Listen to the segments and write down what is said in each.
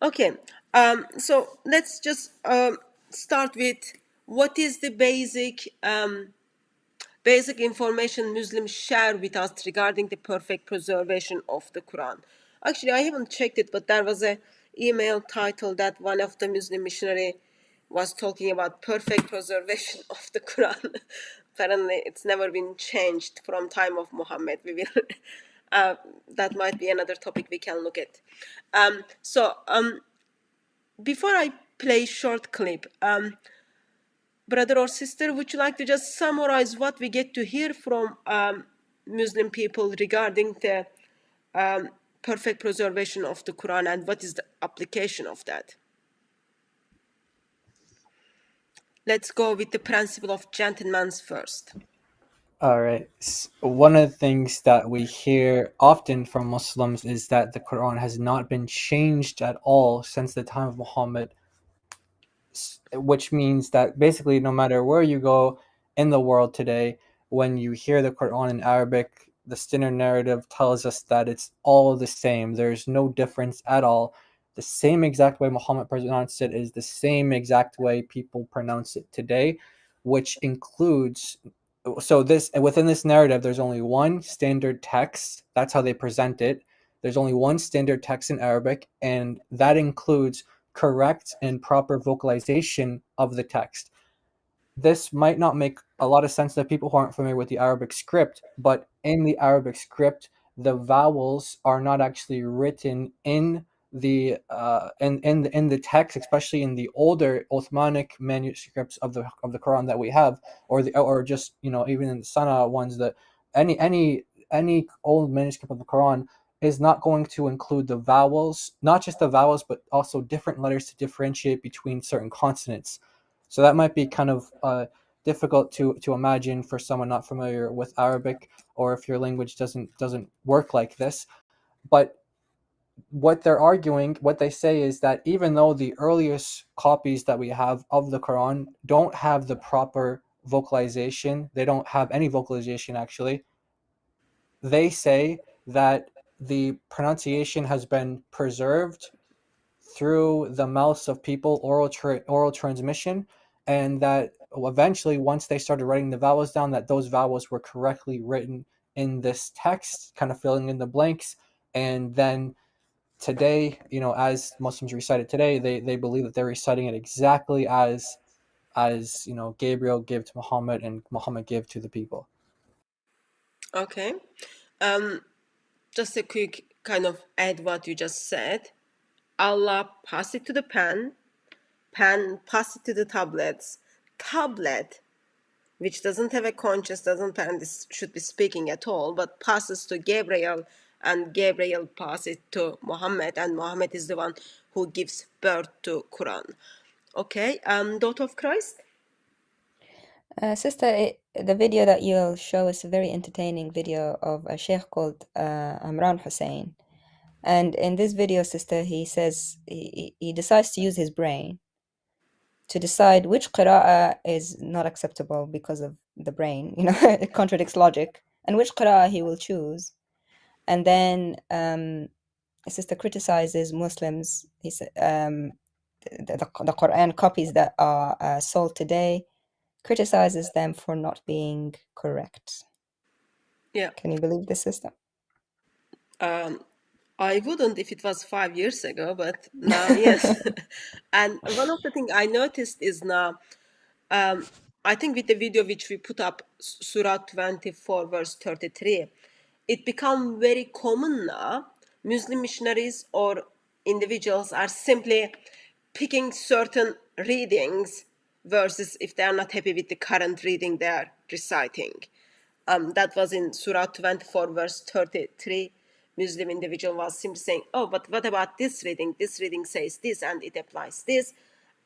Okay, so let's just start with what is the basic information Muslims share with us regarding the perfect preservation of the Quran. Actually, I haven't checked it, but there was a email title that one of the Muslim missionary was talking about perfect preservation of the Quran. Apparently, it's never been changed from time of Muhammad. We will. That might be another topic we can look at. Before I play short clip, brother or sister, would you like to just summarize what we get to hear from Muslim people regarding the perfect preservation of the Quran and what is the application of that? Let's go with the principle of gentlemen's first. All right. One of the things that we hear often from Muslims is that the Quran has not been changed at all since the time of Muhammad, which means that basically no matter where you go in the world today, when you hear the Quran in Arabic, the standard narrative tells us that it's all the same. There's no difference at all. The same exact way Muhammad pronounced it is the same exact way people pronounce it today, which includes, so this, within this narrative there's only one standard text. That's how they present it. There's only one standard text in Arabic, and that includes correct and proper vocalization of the text. This might not make a lot of sense to people who aren't familiar with the Arabic script, but in the Arabic script, the vowels are not actually written in the text, especially in the older Ottomanic manuscripts of the Quran that we have, or just even in the Sana ones, that any old manuscript of the Quran is not going to include the vowels, not just the vowels, but also different letters to differentiate between certain consonants. So that might be kind of difficult to imagine for someone not familiar with Arabic, or if your language doesn't work like this. But what they're arguing, what they say is that even though the earliest copies that we have of the Quran don't have the proper vocalization, they don't have any vocalization actually, they say that the pronunciation has been preserved through the mouths of people, oral transmission, and that eventually, once they started writing the vowels down, that those vowels were correctly written in this text, kind of filling in the blanks. And then today, as Muslims recite it today, they believe that they're reciting it exactly as Gabriel gave to Muhammad and Muhammad gave to the people. Okay. Just a quick kind of add what you just said. Allah pass it to the pen pass it to the tablet, which doesn't have a conscious, doesn't should be speaking at all, but passes to Gabriel, and Gabriel passes it to Muhammad, and Muhammad is the one who gives birth to Quran. Okay, daughter of Christ. Sister, the video that you'll show is a very entertaining video of a sheikh called Amran Hussein. And in this video, sister, he says he decides to use his brain to decide which qira'ah is not acceptable because of the brain, it contradicts logic, and which qira'ah he will choose. And then sister criticizes Muslims. He said the Quran copies that are sold today, criticizes them for not being correct. Yeah. Can you believe this, sister? I wouldn't if it was 5 years ago, but now, yes. And one of the things I noticed is now, I think with the video which we put up, Surah 24, verse 33, it become very common now. Muslim missionaries or individuals are simply picking certain readings, verses, if they are not happy with the current reading they are reciting. That was in Surah 24, verse 33. Muslim individual was simply saying, oh, but what about this reading? This reading says this and it applies this.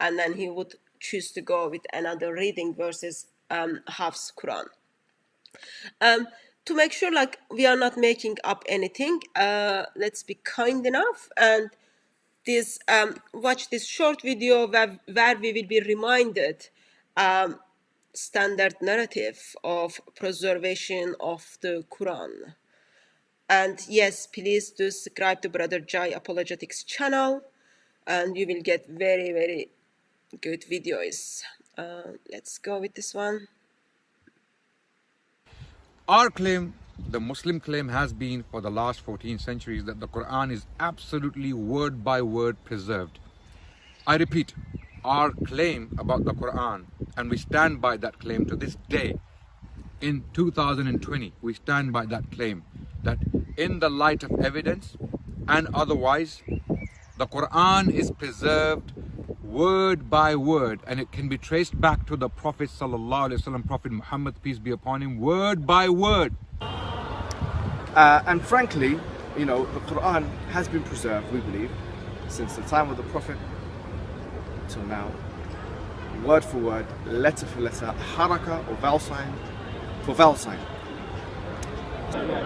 And then he would choose to go with another reading versus Hafs Quran. To make sure like we are not making up anything, let's be kind enough and this watch this short video where we will be reminded standard narrative of preservation of the Quran. And yes, please do subscribe to Brother Jai Apologetics channel. and you will get very, very good videos. Let's go with this one. Our claim, the Muslim claim, has been for the last 14 centuries that the Quran is absolutely word by word preserved. I repeat, our claim about the Quran, and we stand by that claim to this day. In 2020, we stand by that claim that in the light of evidence and otherwise, the Quran is preserved word by word, and it can be traced back to the Prophet sallallahu alaihi wasallam, Prophet Muhammad, peace be upon him, word by word. And frankly, you know, the Quran has been preserved, we believe, since the time of the Prophet till now, word for word, letter for letter, haraka or vowel sign for vowel sign.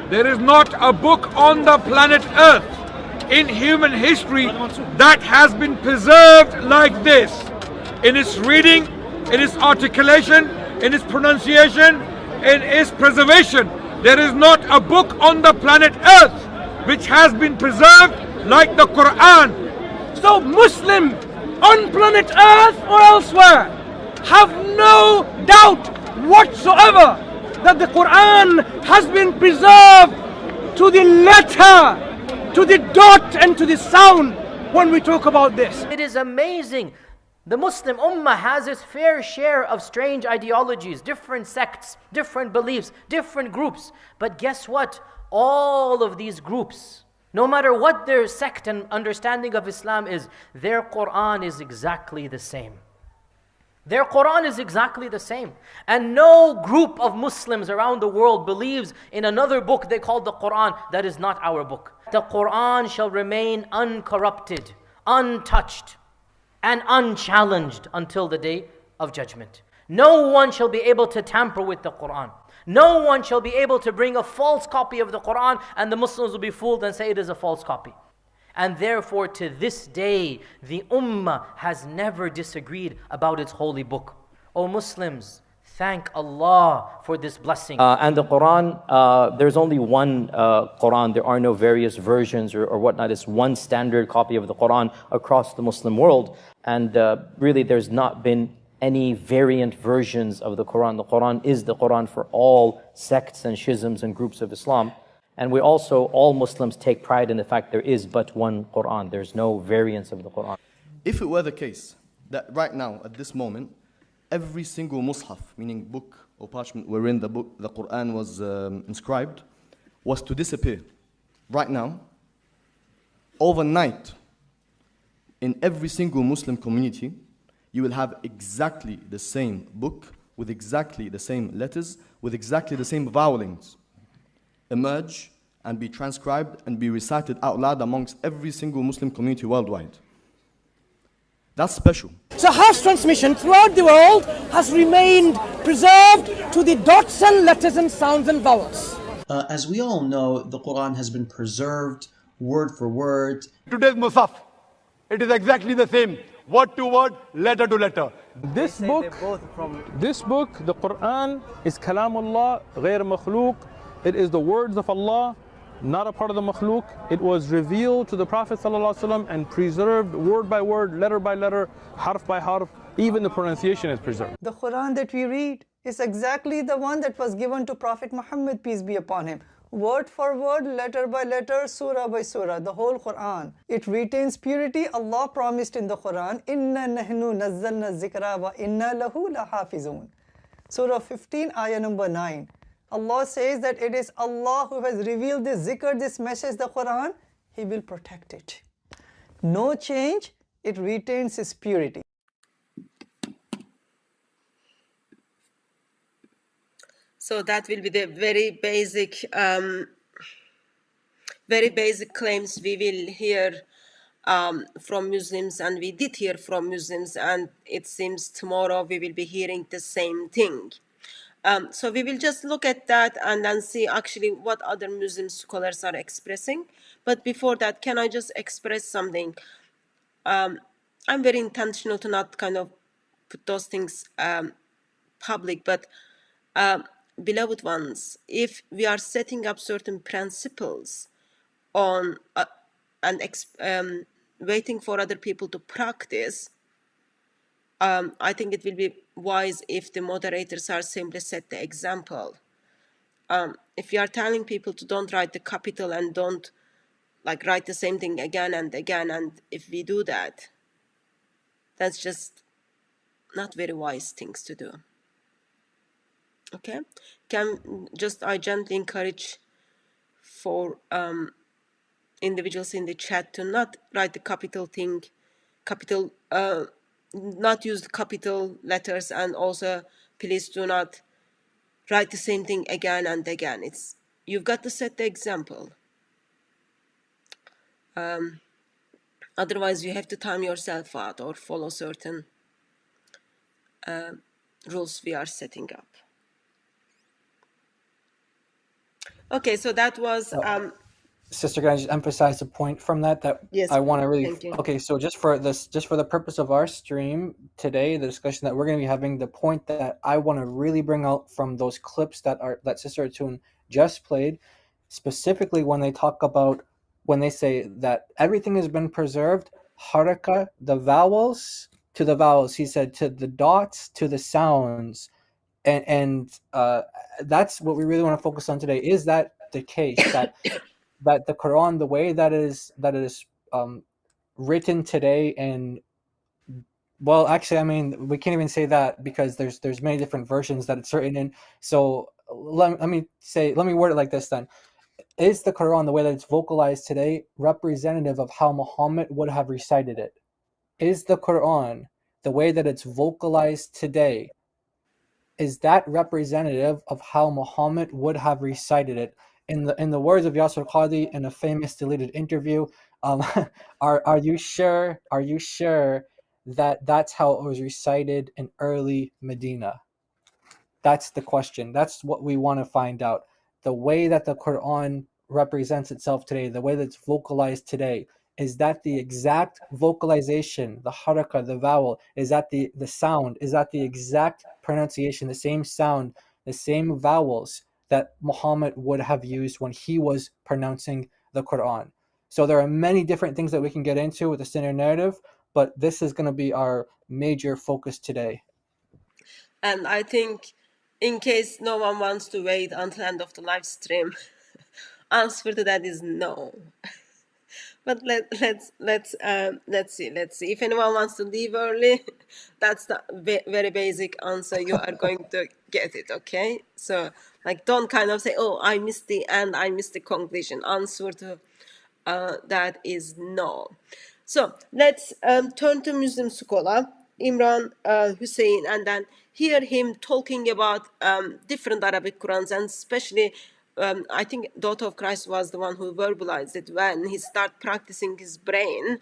There is not a book on the planet Earth in human history that has been preserved like this, in its reading, in its articulation, in its pronunciation, in its preservation. There is not a book on the planet Earth which has been preserved like the Quran. So Muslim on planet Earth or elsewhere have no doubt whatsoever that the Quran has been preserved to the letter, to the dot and to the sound when we talk about this. It is amazing. The Muslim Ummah has its fair share of strange ideologies, different sects, different beliefs, different groups. But guess what? All of these groups, no matter what their sect and understanding of Islam is, their Quran is exactly the same. Their Quran is exactly the same. And no group of Muslims around the world believes in another book they call the Quran that is not our book. The Quran shall remain uncorrupted, untouched, and unchallenged until the day of judgment. No one shall be able to tamper with the Quran. No one shall be able to bring a false copy of the Quran and the Muslims will be fooled and say it is a false copy. And therefore, to this day, the Ummah has never disagreed about its holy book. O Muslims, thank Allah for this blessing. And the Quran, there's only one Quran. There are no various versions or whatnot. It's one standard copy of the Quran across the Muslim world. And really, there's not been any variant versions of the Quran. The Quran is the Quran for all sects and schisms and groups of Islam. And we also, all Muslims take pride in the fact there is but one Quran. There's no variants of the Quran. If it were the case that right now, at this moment, every single mushaf, meaning book or parchment wherein the Quran was inscribed, was to disappear right now, overnight, in every single Muslim community, you will have exactly the same book, with exactly the same letters, with exactly the same vowelings, emerge and be transcribed and be recited out loud amongst every single Muslim community worldwide. That's special. So Hafs transmission throughout the world has remained preserved to the dots and letters and sounds and vowels. As we all know, the Quran has been preserved word for word. Today's Musaf, it is exactly the same, word to word, letter to letter. This book, the Quran, is Kalamullah, غير مخلوق. It is the words of Allah, not a part of the makhluk. It was revealed to the Prophet ﷺ and preserved word by word, letter by letter, harf by harf. Even the pronunciation is preserved. The Quran that we read is exactly the one that was given to Prophet Muhammad, peace be upon him. Word for word, letter by letter, surah by surah, the whole Quran. It retains purity. Allah promised in the Quran, Inna nahnu nazzalna zikra wa inna lahu lahafizun. Surah 15, ayah number 9. Allah says that it is Allah who has revealed this zikr, this message, the Quran. He will protect it. No change, it retains its purity. So that will be the very basic claims we will hear from Muslims, and we did hear from Muslims, and it seems tomorrow we will be hearing the same thing. So we will just look at that and then see actually what other Muslim scholars are expressing. But before that, can I just express something? I'm very intentional to not kind of put those things public, but beloved ones, if we are setting up certain principles on and waiting for other people to practice, I think it will be wise if the moderators are simply set the example. If you are telling people to don't write the capital and don't like write the same thing again and again, and if we do that, that's just not very wise things to do. Okay, I gently encourage for individuals in the chat to not write the not use the capital letters, and also please do not write the same thing again and again. You've got to set the example. Otherwise you have to time yourself out or follow certain rules we are setting up. Okay, so that was Sister, can I just emphasize a point from that yes, I want to really... thank you. Okay, so just for the purpose of our stream today, the discussion that we're going to be having, the point that I want to really bring out from those clips that Sister Atun just played, specifically when they say that everything has been preserved, haraka, the vowels to the vowels, he said, to the dots to the sounds, and that's what we really want to focus on today. Is that the case, that the Quran, the way that it is written today, and well, actually, I mean, we can't even say that because there's many different versions that it's written in. So let me word it like this then. Is the Quran, the way that it's vocalized today, representative of how Muhammad would have recited it? Is the Quran, the way that it's vocalized today, is that representative of how Muhammad would have recited it? In the words of Yasir Qadhi in a famous deleted interview, are you sure that that's how it was recited in early Medina? That's the question. That's what we want to find out. The way that the Quran represents itself today, the way that it's vocalized today, is that the exact vocalization, the haraka, the vowel, is that the sound, is that the exact pronunciation, the same sound, the same vowels that Muhammad would have used when he was pronouncing the Quran? So there are many different things that we can get into with the standard narrative, but this is going to be our major focus today. And I think, in case no one wants to wait until the end of the live stream, answer to that is no. But let's see. If anyone wants to leave early, that's the very basic answer. You are going to get it. Okay. So like, don't kind of say, oh, I missed the end, I missed the conclusion. Answer to that is no. So let's turn to Muslim scholar Imran Hussein, and then hear him talking about different Arabic Qurans, and especially I think Daughter of Christ was the one who verbalized it. When he started practicing his brain,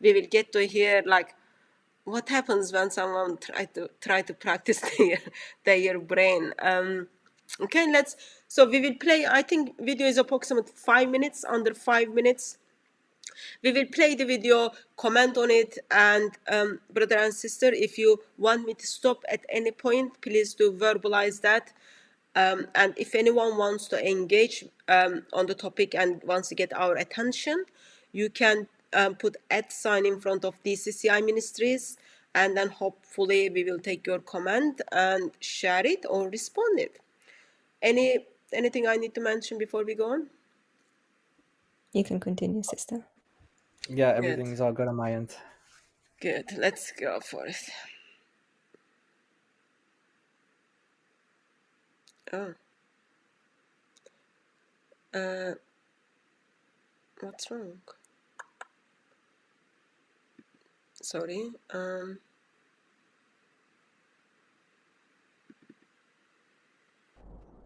we will get to hear like what happens when someone try to practice their brain. Okay, so we will play. I think video is approximately 5 minutes, under 5 minutes. We will play the video, comment on it, and brother and sister, if you want me to stop at any point, please do verbalize that. And if anyone wants to engage on the topic and wants to get our attention, you can put @ in front of DCCI Ministries, and then hopefully we will take your comment and share it or respond it. Anything I need to mention before we go on? You can continue, sister. Yeah, everything's all good on my end. Good, let's go for it. Oh. What's wrong? Sorry.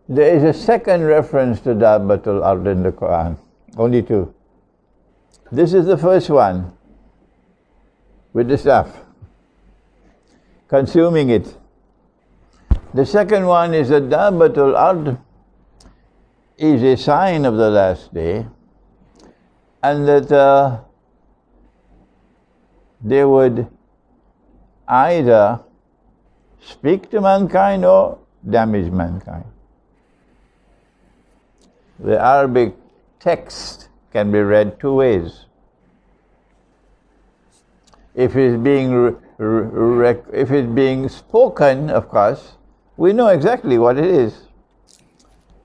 There is a second reference to Dabbatul Ard in the Quran. Only two. This is the first one, with the staff, consuming it. The second one is that Dabbatul Ard is a sign of the last day, and that they would either speak to mankind or damage mankind. The Arabic text can be read two ways. If it's being if it's being spoken, of course, we know exactly what it is.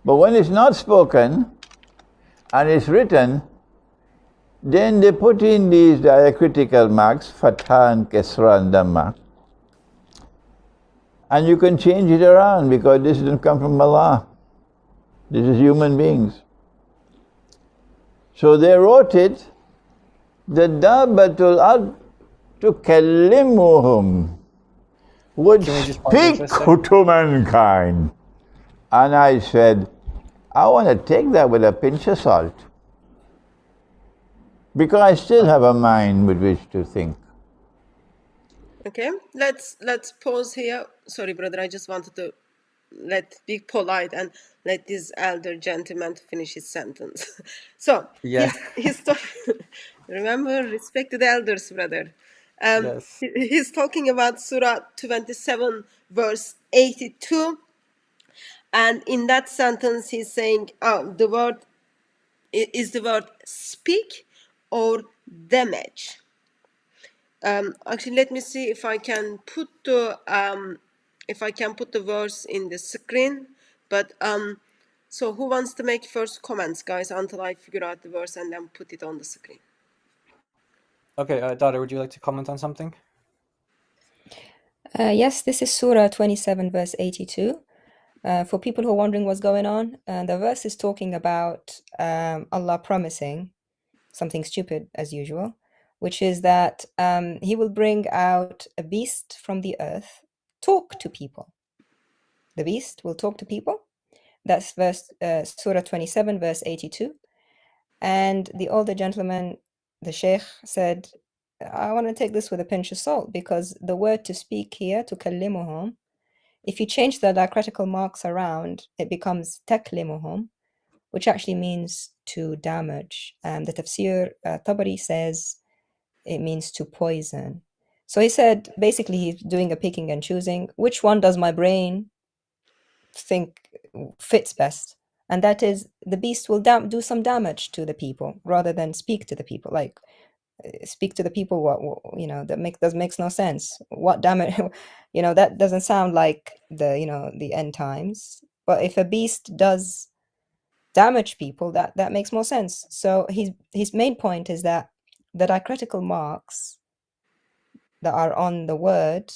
But when it's not spoken and it's written, then they put in these diacritical marks, fatha and kasra and dhamma, and you can change it around because this didn't come from Allah. This is human beings. So they wrote it, the Dabbatul Ard tukallimuhum, would speak to mankind. And I said, I want to take that with a pinch of salt, because I still have a mind with which to think. Okay, let's pause here. Sorry, brother, I just wanted to be polite and let this elder gentleman to finish his sentence. So Yeah. he's remember, respect the elders, brother. Yes. He's talking about Surah 27, verse 82, and in that sentence he's saying, the word is the word speak or damage. Actually, let me see if I can put the verse in the screen. But so who wants to make first comments, guys, until I figure out the verse and then put it on the screen? Okay, daughter, would you like to comment on something? Yes, this is Surah 27, verse 82. For people who are wondering what's going on, the verse is talking about Allah promising something stupid as usual, which is that he will bring out a beast from the earth, talk to people. The beast will talk to people. That's Surah 27, verse 82. And the older gentleman, the sheikh, said, I want to take this with a pinch of salt, because the word to speak here, to kallimuhum, if you change the diacritical marks around, it becomes taklimuhum, which actually means to damage. The tafsir Tabari says it means to poison. So he said, basically, he's doing a picking and choosing. Which one does my brain think fits best? And that is, the beast will do some damage to the people rather than speak to the people. Like, speak to the people, that makes no sense. What damage? That doesn't sound like the end times. But if a beast does damage people, that makes more sense. So his main point is that the diacritical marks that are on the word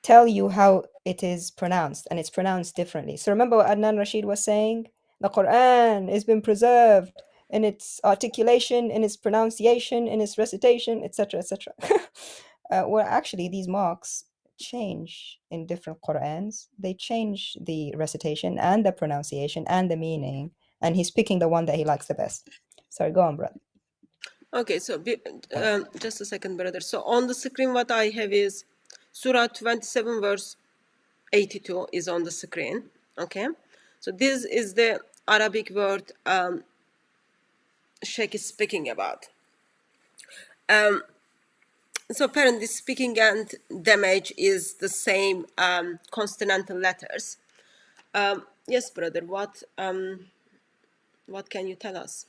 tell you how it is pronounced, and it's pronounced differently. So remember what Adnan Rashid was saying? The Quran has been preserved in its articulation, in its pronunciation, in its recitation, etc., etc. Well, actually, these marks change in different Qurans. They change the recitation and the pronunciation and the meaning, and he's picking the one that he likes the best. Sorry, go on, brother. Okay, so just a second, brother. So on the screen, what I have is Surah 27, verse 82 is on the screen. Okay, so this is the Arabic word Sheikh is speaking about. So apparently speaking and damage is the same consonantal letters. Yes, brother, what can you tell us?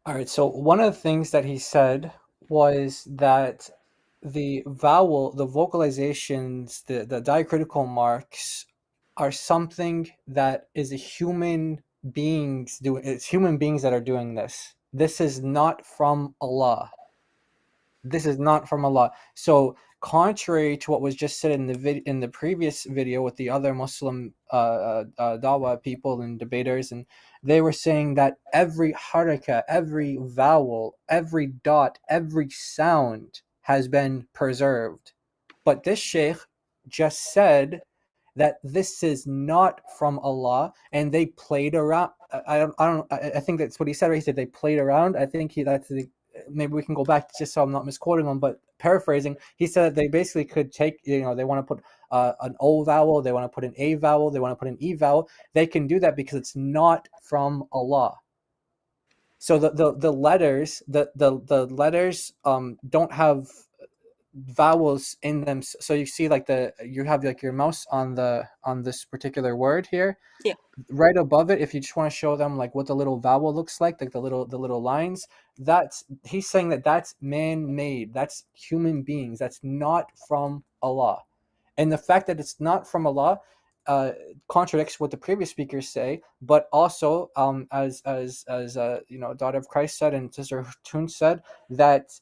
All right, so one of the things that he said was that the vocalizations, the diacritical marks are something that is a human beings doing. It's human beings that are doing this. This is not from Allah. This is not from Allah. So contrary to what was just said in the previous video with the other Muslim dawah people and debaters, and they were saying that every haraka, every vowel, every dot, every sound has been preserved. But this sheikh just said that this is not from Allah, and they played around. I think that's what he said. Right? He said they played around. I think maybe we can go back just so I'm not misquoting him, but paraphrasing, he said that they basically could take, they want to put an O vowel, they want to put an A vowel, they want to put an E vowel. They can do that because it's not from Allah. So the letters, the letters don't have vowels in them. So you see, like you have like your mouse on this particular word here. Yeah. Right above it, if you just want to show them like what the little vowel looks like the little lines, he's saying that that's man-made, that's human beings, that's not from Allah. And the fact that it's not from Allah contradicts what the previous speakers say, but also as Daughter of Christ said and Sister Toon said, that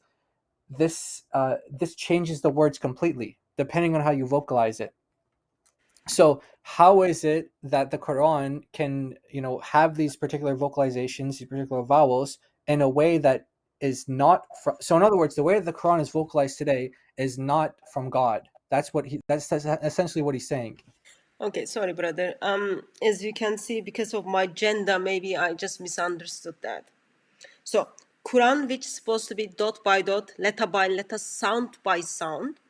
this changes the words completely depending on how you vocalize it. So how is it that the Quran can have these particular vocalizations, these particular vowels, in a way that is not so in other words, the way that the Quran is vocalized today is not from God. That's essentially what he's saying. Okay, sorry, brother. As you can see, because of my gender, maybe I just misunderstood that. So, Quran, which is supposed to be dot by dot, letter by letter, sound by sound,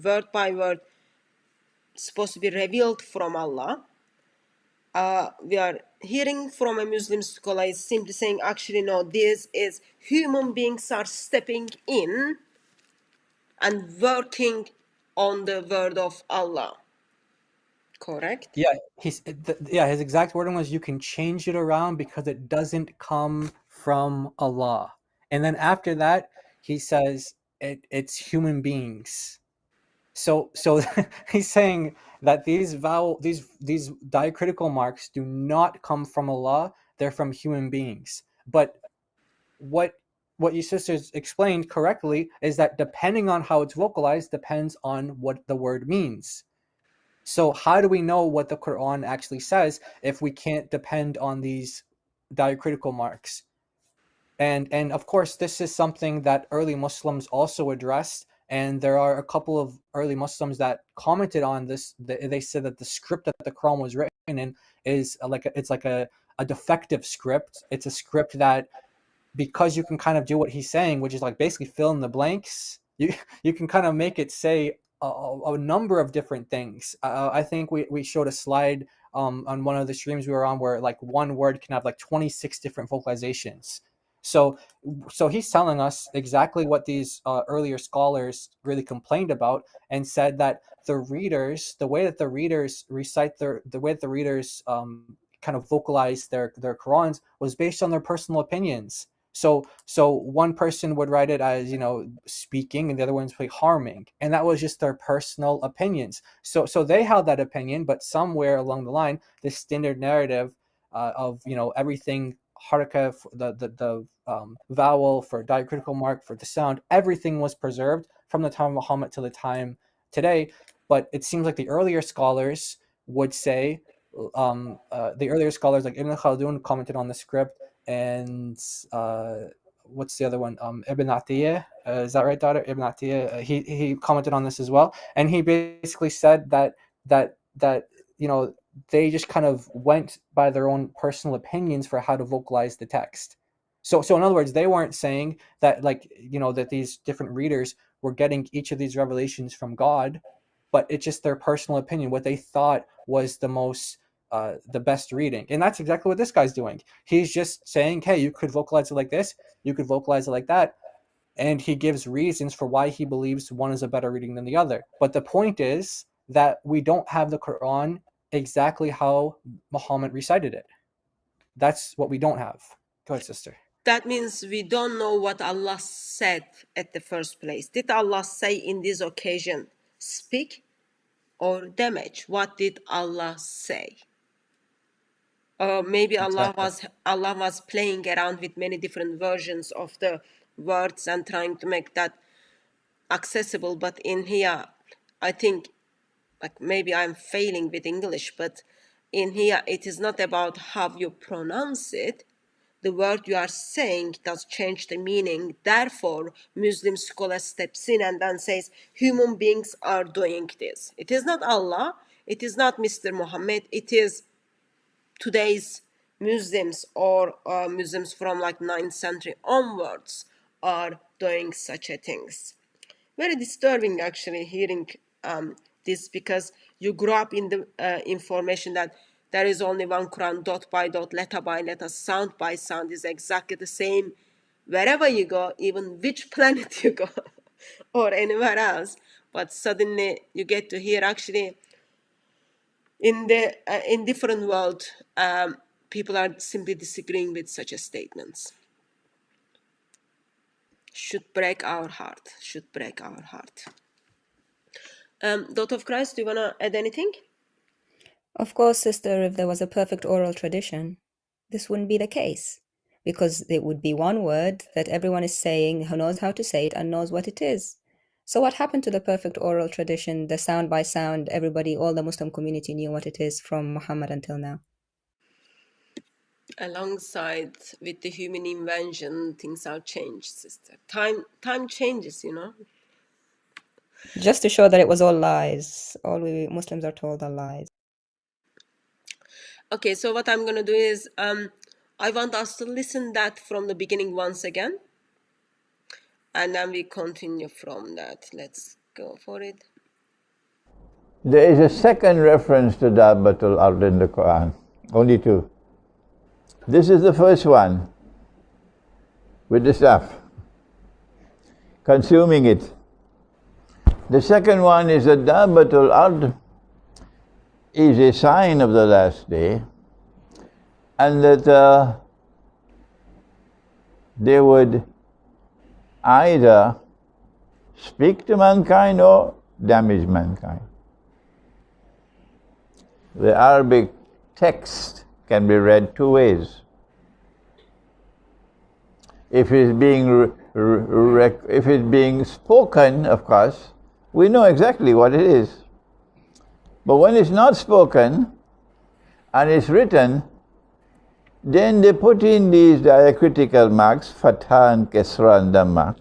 word by word, supposed to be revealed from Allah. We are hearing from a Muslim scholar is simply saying, actually, no, this is human beings are stepping in and working on the word of Allah. Correct? Yeah, his exact wording was, you can change it around because it doesn't come from Allah. And then after that, he says it's human beings. So he's saying that these diacritical marks do not come from Allah, they're from human beings. But what you sisters explained correctly is that depending on how it's vocalized depends on what the word means. So how do we know what the Quran actually says if we can't depend on these diacritical marks? And of course, this is something that early Muslims also addressed, and there are a couple of early Muslims that commented on this. They said that the script that the Quran was written in is like a defective script. It's a script that, because you can kind of do what he's saying, which is like basically fill in the blanks, you can kind of make it say a number of different things. I think we showed a slide on one of the streams we were on where like one word can have like 26 different vocalizations. So he's telling us exactly what these earlier scholars really complained about, and said that the way that the readers recite the way that the readers kind of vocalize their Qurans was based on their personal opinions. So one person would write it as, speaking, and the other one's like harming, and that was just their personal opinions. So they held that opinion, but somewhere along the line, this standard narrative of everything, haraka, the vowel for diacritical mark for the sound, everything was preserved from the time of Muhammad to the time today. But it seems like the earlier scholars would say, the earlier scholars like Ibn Khaldun commented on the script, and what's the other one? Ibn Atiyah, is that right, daughter? Ibn Atiyah, he commented on this as well, and he basically said that they just kind of went by their own personal opinions for how to vocalize the text. So in other words, they weren't saying that that these different readers were getting each of these revelations from God, but it's just their personal opinion, what they thought was the best reading. And that's exactly what this guy's doing. He's just saying, hey, you could vocalize it like this, you could vocalize it like that, and he gives reasons for why he believes one is a better reading than the other. But the point is that we don't have the Quran exactly how Muhammad recited it. That's what we don't have. Go ahead, sister. That means we don't know what Allah said at the first place. Did Allah say in this occasion, speak or damage? What did Allah say? Maybe Exactly. Allah was playing around with many different versions of the words and trying to make that accessible. But in here, I think, like, maybe I'm failing with English, but in here it is not about how you pronounce it. The word you are saying does change the meaning. Therefore, Muslim scholar steps in and then says, human beings are doing this. It is not Allah. It is not Mr. Muhammad. It is today's Muslims, or Muslims from like 9th century onwards, are doing such a things. Very disturbing, actually, hearing this, because you grew up in the information that there is only one Quran, dot by dot, letter by letter, sound by sound, is exactly the same wherever you go, even which planet you go or anywhere else. But suddenly you get to hear, actually, in different world, people are simply disagreeing with such a statements. should break our heart, should break our heart. Daughter of Christ, do you want to add anything? Of course, sister, if there was a perfect oral tradition, this wouldn't be the case, because it would be one word that everyone is saying, who knows how to say it and knows what it is. So what happened to the perfect oral tradition, the sound by sound, everybody, all the Muslim community knew what it is from Muhammad until now? Alongside with the human invention, things are changed, sister. Time changes, you know. Just to show that it was all lies. All we Muslims are told are lies. Okay, so what I'm going to do is I want us to listen that from the beginning once again. And then we continue from that. Let's go for it. There is a second reference to Dabbatul Ard in the Quran. Only two. This is the first one with the stuff, consuming it. The second one is that Dabbatul Ard is a sign of the last day, and that they would either speak to mankind or damage mankind. The Arabic text can be read two ways. If it's being spoken, of course, we know exactly what it is. But when it's not spoken and it's written, then they put in these diacritical marks, fatha and kasra and dhamma.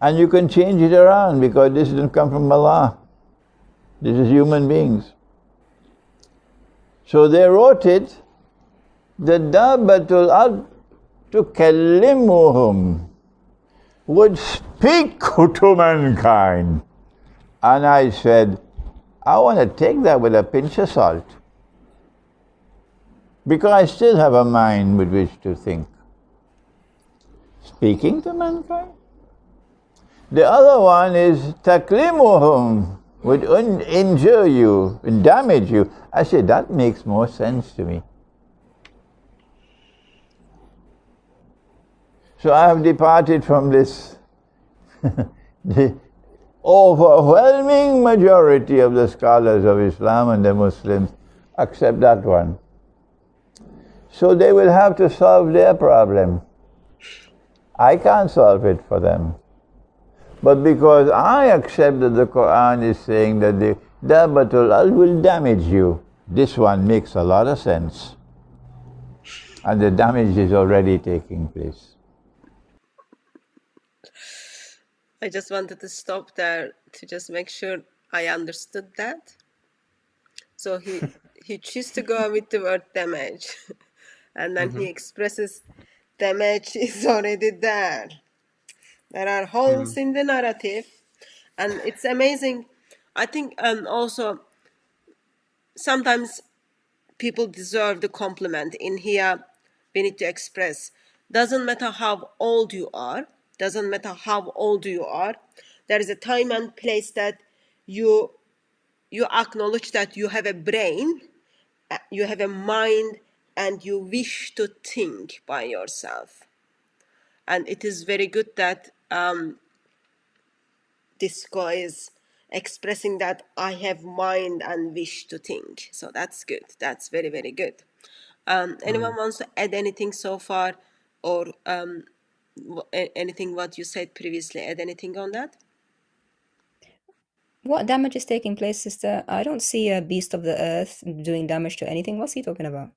And you can change it around because this didn't come from Allah. This is human beings. So they wrote it, the Dabbatul Ard tukallimuhum, would speak to mankind. And I said, I want to take that with a pinch of salt, because I still have a mind with which to think. Speaking to mankind? The other one is taklimuhum, would injure you and damage you. I said, that makes more sense to me. So I have departed from this. The overwhelming majority of the scholars of Islam and the Muslims accept that one. So they will have to solve their problem. I can't solve it for them. But because I accept that the Quran is saying that the Dabbatul Ard will damage you, this one makes a lot of sense. And the damage is already taking place. I just wanted to stop there to just make sure I understood that. So he chooses to go with the word damage, and then he expresses damage is already there. There are holes in the narrative, and it's amazing. I think also sometimes people deserve the compliment. In here, we need to express, doesn't matter how old you are, doesn't matter how old you are, there is a time and place that you acknowledge that you have a brain, you have a mind, and you wish to think by yourself. And it is very good that this guy is expressing that I have mind and wish to think. So that's good. That's very, very good. Anyone wants to add anything so far, or anything what you said previously? Add anything on that? What damage is taking place, sister? I don't see a beast of the earth doing damage to anything. What's he talking about?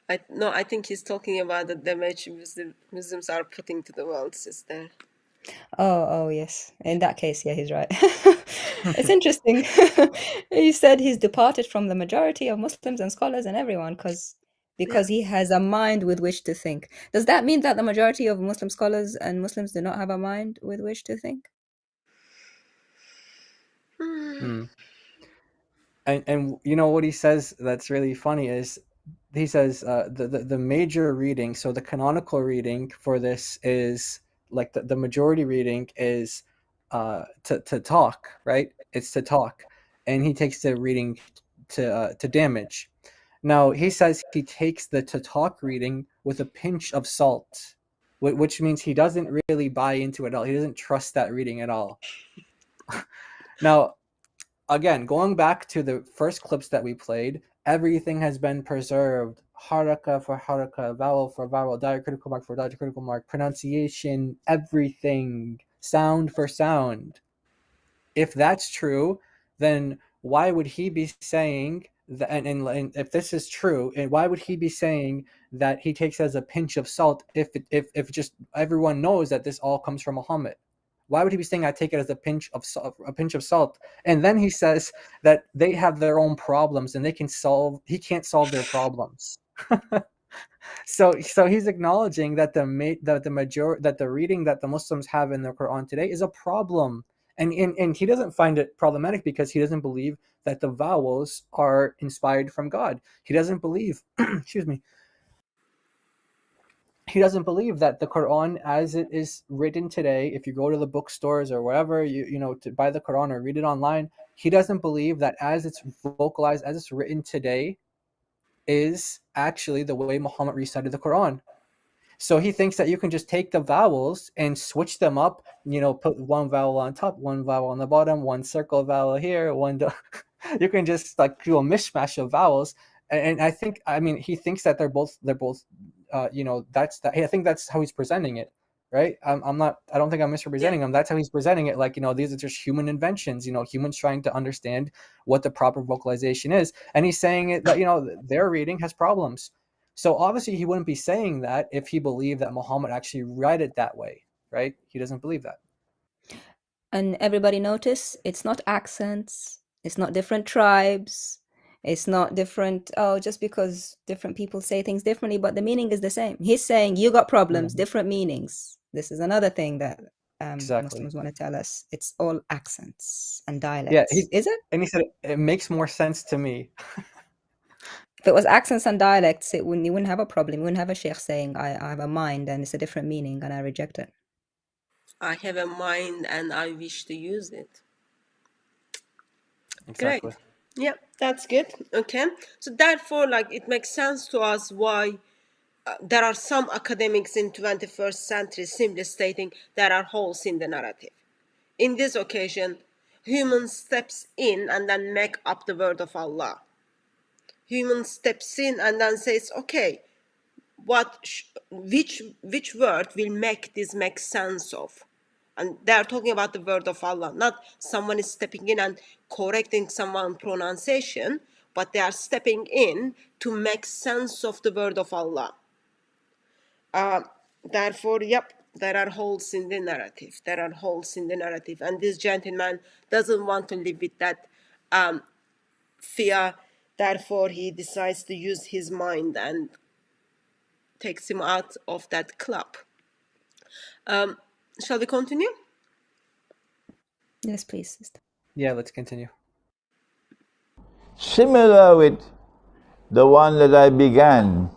I think he's talking about the damage Muslims are putting to the world, sister. Oh, yes. In that case, yeah, he's right. It's interesting. He said he's departed from the majority of Muslims and scholars and everyone because he has a mind with which to think. Does that mean that the majority of Muslim scholars and Muslims do not have a mind with which to think? And you know what he says that's really funny is he says the major reading, so the canonical reading for this is like the majority reading is to talk, right? It's to talk, and he takes the reading to damage. Now he says he takes the to talk reading with a pinch of salt. which means he doesn't really buy into it at all. He doesn't trust that reading at all. Now, again, going back to the first clips that we played, everything has been preserved. Haraka for haraka, vowel for vowel, diacritical mark for diacritical mark, pronunciation, everything, sound for sound. If that's true, then why would he be saying that, and if this is true, and why would he be saying that he takes as a pinch of salt if just everyone knows that this all comes from Muhammad? Why would he be saying I take it as a pinch of salt? And then he says that they have their own problems and he can't solve their problems. So he's acknowledging that the reading that the Muslims have in the Quran today is a problem. And he doesn't find it problematic because he doesn't believe that the vowels are inspired from God. He doesn't believe, excuse me, he doesn't believe that the Quran as it is written today, if you go to the bookstores or wherever to buy the Quran or read it online, he doesn't believe that as it's vocalized, as it's written today, is actually the way Muhammad recited the Quran. So he thinks that you can just take the vowels and switch them up, put one vowel on top, one vowel on the bottom, one circle vowel here, you can just like do a mishmash of vowels. And I mean, he thinks that they're both I think that's how he's presenting it, right? I don't think I'm misrepresenting him. That's how he's presenting it. Like, these are just human inventions, humans trying to understand what the proper vocalization is. And he's saying it that, their reading has problems. So obviously he wouldn't be saying that if he believed that Muhammad actually read it that way, right? He doesn't believe that. And everybody notice it's not accents, it's not different tribes, it's not different, just because different people say things differently, but the meaning is the same. He's saying you got problems, different meanings. This is another thing that Muslims want to tell us. It's all accents and dialects. Yeah, is it? And he said it makes more sense to me. If it was accents and dialects, you wouldn't have a problem. You wouldn't have a sheikh saying, I have a mind and it's a different meaning and I reject it. I have a mind and I wish to use it. Exactly. Great. Yeah, that's good. Okay. So therefore, it makes sense to us why there are some academics in 21st century simply stating there are holes in the narrative. In this occasion, human steps in and then make up the word of Allah. Human steps in and then says, okay, which word will make sense of? And they are talking about the word of Allah, not someone is stepping in and correcting someone's pronunciation, but they are stepping in to make sense of the word of Allah. Therefore, there are holes in the narrative. There are holes in the narrative. And this gentleman doesn't want to live with that fear. Therefore, he decides to use his mind and takes him out of that club. Shall we continue? Yes, please, sister. Yeah, let's continue. Similar with the one that I began,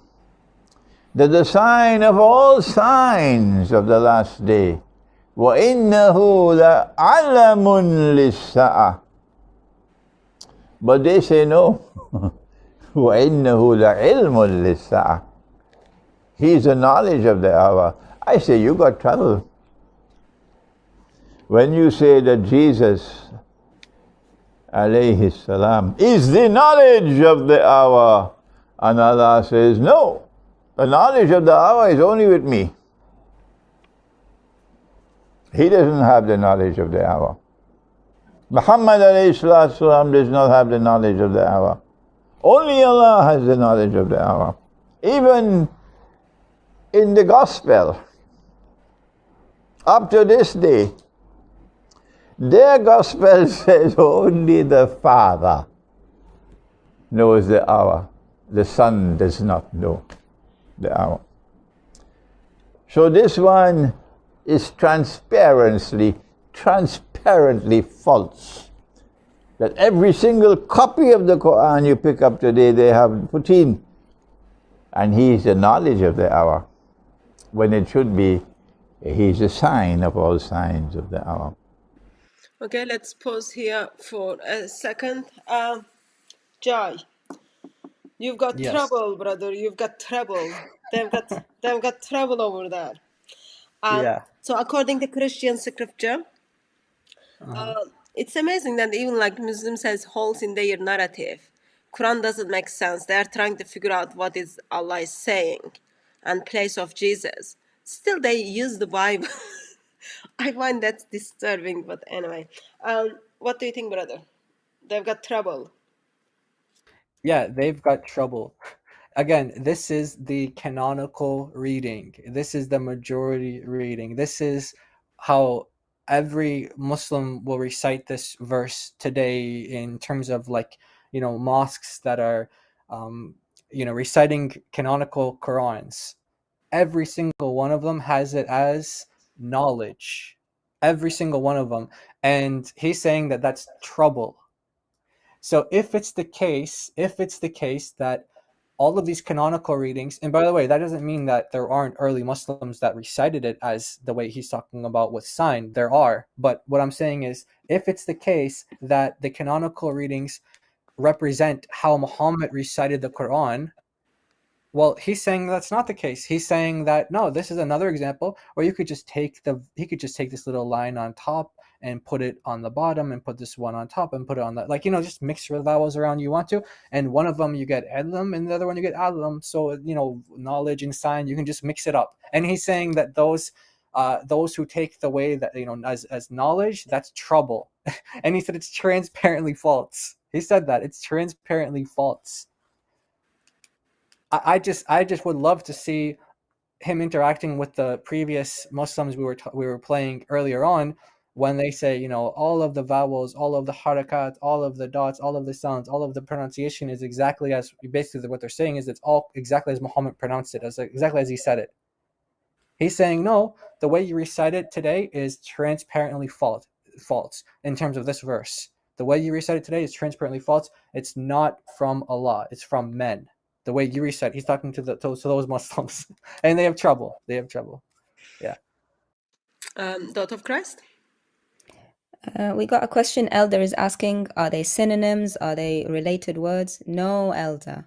that the sign of all signs of the last day, وَإِنَّهُ لَعَلَمٌ لِلسَّاعَةِ. But they say no. وَإِنَّهُ لَعِلْمٌ لِلسَّاعَةِ. He's the knowledge of the hour. I say, you got trouble. When you say that Jesus, alayhi salam, is the knowledge of the hour, and Allah says, no, the knowledge of the hour is only with me. He doesn't have the knowledge of the hour. Muhammad alayhi salam does not have the knowledge of the hour. Only Allah has the knowledge of the hour. Even in the gospel, up to this day, their gospel says only the Father knows the hour. The Son does not know the hour. So this one is transparently false. That every single copy of the Quran you pick up today, they have put in, and he is the knowledge of the hour, when it should be, he is a sign of all signs of the hour. Okay, let's pause here for a second. Jai, you've got trouble, brother. You've got trouble. They've got trouble over there. Yeah. So according to Christian scripture, Uh-huh. it's amazing that even like Muslims has holes in their narrative. Quran doesn't make sense. They are trying to figure out what is Allah is saying and place of Jesus. Still, they use the Bible. I find that disturbing, but anyway. What do you think, brother? They've got trouble. Yeah, they've got trouble. Again, this is the canonical reading. This is the majority reading. This is how every Muslim will recite this verse today in terms of like, mosques that are, reciting canonical Qurans. Every single one of them has it as knowledge. Every single one of them. And he's saying that that's trouble. So if it's the case that all of these canonical readings, and by the way, that doesn't mean that there aren't early Muslims that recited it as the way he's talking about with sign. There are. But what I'm saying is, if it's the case that the canonical readings represent how Muhammad recited the Quran, well, he's saying that's not the case. He's saying that no, this is another example, or he could just take this little line on top and put it on the bottom, and put this one on top and put it on that, just mix your vowels around you want to, and one of them you get edlum and the other one you get adlum. So knowledge and sign, you can just mix it up. And he's saying that those who take the way that as knowledge, that's trouble. And he said it's transparently false. He said that it's transparently false. I just would love to see him interacting with the previous Muslims we were playing earlier on, when they say, all of the vowels, all of the harakat, all of the dots, all of the sounds, all of the pronunciation is exactly as, basically what they're saying is it's all exactly as Muhammad pronounced it, as exactly as he said it. He's saying, no, the way you recite it today is transparently false in terms of this verse. The way you recite it today is transparently false. It's not from Allah, it's from men. The way you recite, he's talking to those Muslims, and they have trouble. Yeah. Dot of Christ. We got a question. Elder is asking, are they synonyms? Are they related words? No, Elder.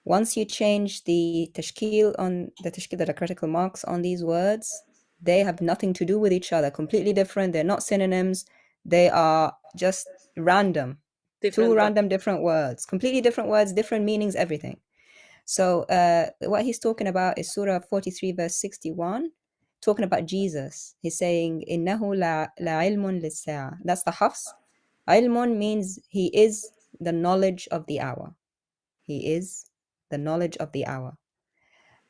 Once you change the tashkil, the diacritical marks on these words, they have nothing to do with each other. Completely different. They're not synonyms. They are just random. Two random different words. Completely different words, different meanings, everything. So what he's talking about is Surah 43 verse 61, talking about Jesus. He's saying, إِنَّهُ لَعِلْمٌ لِلسَّاعَةِ. That's the Hafs. Ilmun means he is the knowledge of the hour. He is the knowledge of the hour.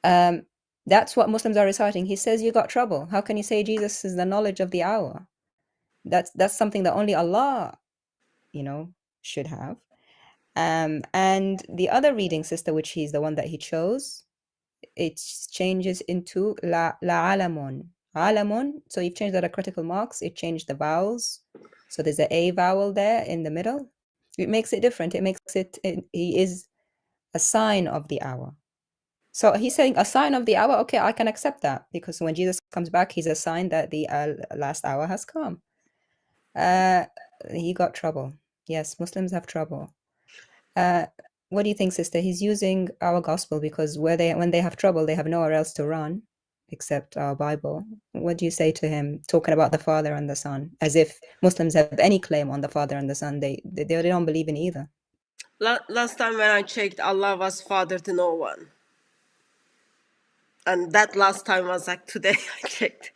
That's what Muslims are reciting. He says, you got trouble. How can you say Jesus is the knowledge of the hour? That's something that only Allah, should have. And the other reading, sister, which he's the one that he chose, it changes into la alamun. Alamun. So you've changed the critical marks. It changed the vowels. So there's a vowel there in the middle. It makes it different. It makes it, he is a sign of the hour. So he's saying a sign of the hour. Okay, I can accept that, because when Jesus comes back, he's a sign that the last hour has come. He got trouble. Yes, Muslims have trouble. What do you think, sister? He's using our gospel because when they have trouble, they have nowhere else to run except our Bible. What do you say to him, talking about the Father and the Son, as if Muslims have any claim on the Father and the Son? They don't believe in either. Last time when I checked, Allah was Father to no one. And that last time was like today I checked.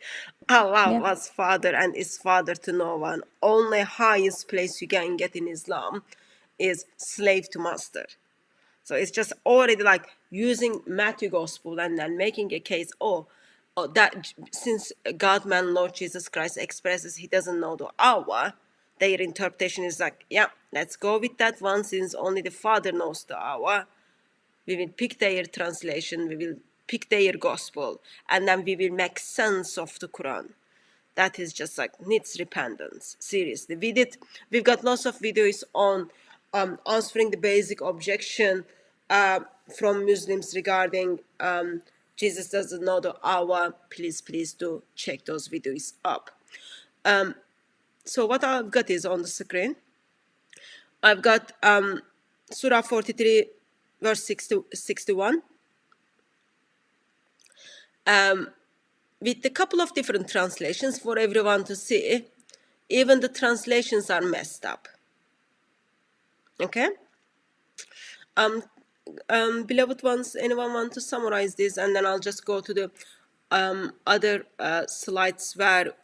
Allah was Father and is Father to no one. Only highest place you can get in Islam is slave to master. So it's just already like using Matthew Gospel and then making a case, that since God-man Lord Jesus Christ expresses he doesn't know the hour, their interpretation is like, yeah, let's go with that one, since only the Father knows the hour. We will pick their translation, we will pick their gospel, and then we will make sense of the Quran. That is just like needs repentance. Seriously, we've got lots of videos on answering the basic objection from Muslims regarding Jesus doesn't know the hour. Please do check those videos up. So what I've got is on the screen. I've got Surah 43 verse 61. with a couple of different translations for everyone to see. Even the translations are messed up. Okay. Beloved ones, anyone want to summarize this, and then I'll just go to the other slides where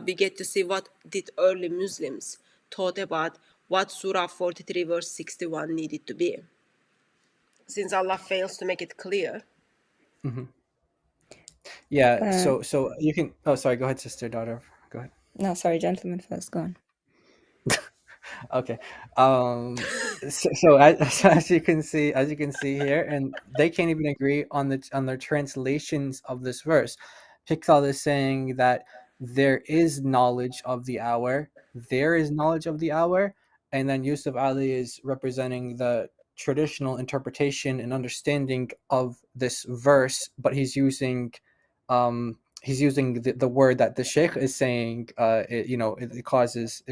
we get to see what did early Muslims thought about what Surah 43 verse 61 needed to be, since Allah fails to make it clear. Mm-hmm. Yeah. So you can. Oh, sorry. Go ahead, sister, daughter. Go ahead. No, sorry, gentlemen first. Go on. Okay. So as you can see here, and they can't even agree on their translations of this verse. Pickthall is saying that there is knowledge of the hour. There is knowledge of the hour, and then Yusuf Ali is representing the traditional interpretation and understanding of this verse, but he's using the word that the Sheikh is saying. It causes.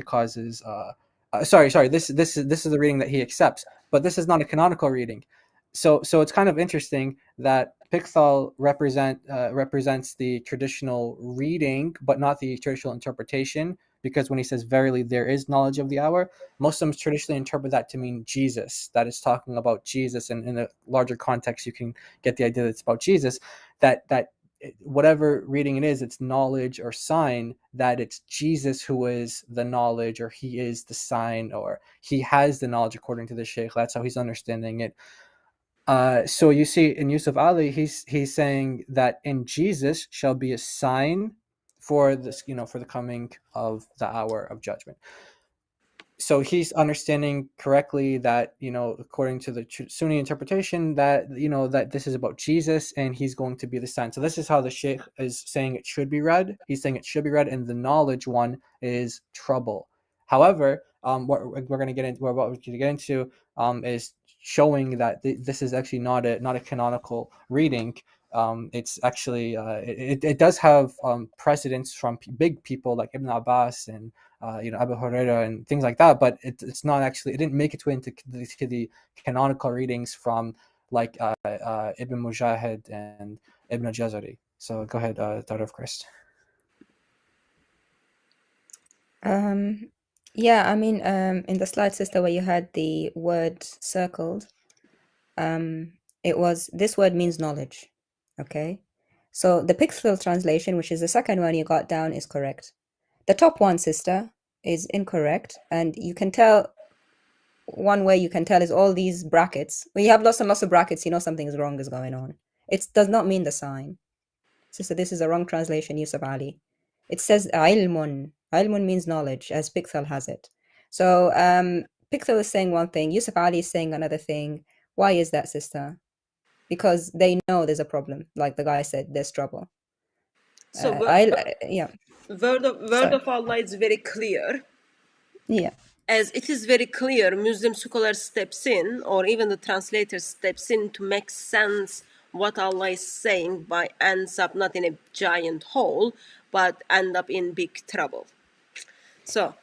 Sorry. This is the reading that he accepts, but this is not a canonical reading. So it's kind of interesting that Pickthall represents the traditional reading, but not the traditional interpretation. Because when he says "Verily, there is knowledge of the hour," Muslims traditionally interpret that to mean Jesus. That is talking about Jesus, and in a larger context, you can get the idea that it's about Jesus. That whatever reading it is, it's knowledge or sign that it's Jesus who is the knowledge, or he is the sign, or he has the knowledge according to the Shaykh. That's how he's understanding it. So you see in Yusuf Ali, he's saying that in Jesus shall be a sign for this, for the coming of the hour of judgment. So he's understanding correctly that, according to the Sunni interpretation, that, that this is about Jesus and he's going to be the sign. So this is how the Sheikh is saying it should be read. He's saying it should be read, and the knowledge one is trouble. However, what we're going to get into, is showing that this is actually not a canonical reading. It's actually it does have precedents from big people like Ibn Abbas and Abu Huraira and things like that, but it's not actually, it didn't make its way into the canonical readings from like Ibn Mujahid and Ibn Jazari. So go ahead, daughter of Christ. Yeah, I mean, in the slide, sister, where you had the word circled, this word means knowledge. Okay, so the Pickthall translation, which is the second one you got down, is correct. The top one, sister, is incorrect, and you can tell, one way you can tell is all these brackets. When you have lots and lots of brackets, something is wrong is going on. It does not mean the sign. Sister, this is a wrong translation, Yusuf Ali. It says ilmun. Ilmun means knowledge, as Pickthall has it. So Pickthall is saying one thing, Yusuf Ali is saying another thing. Why is that, sister? Because they know there's a problem. Like the guy said, there's trouble. So yeah. Word of Allah is very clear. Yeah. As it is very clear, Muslim scholar steps in, or even the translator steps in to make sense what Allah is saying, by ends up not in a giant hole, but end up in big trouble. So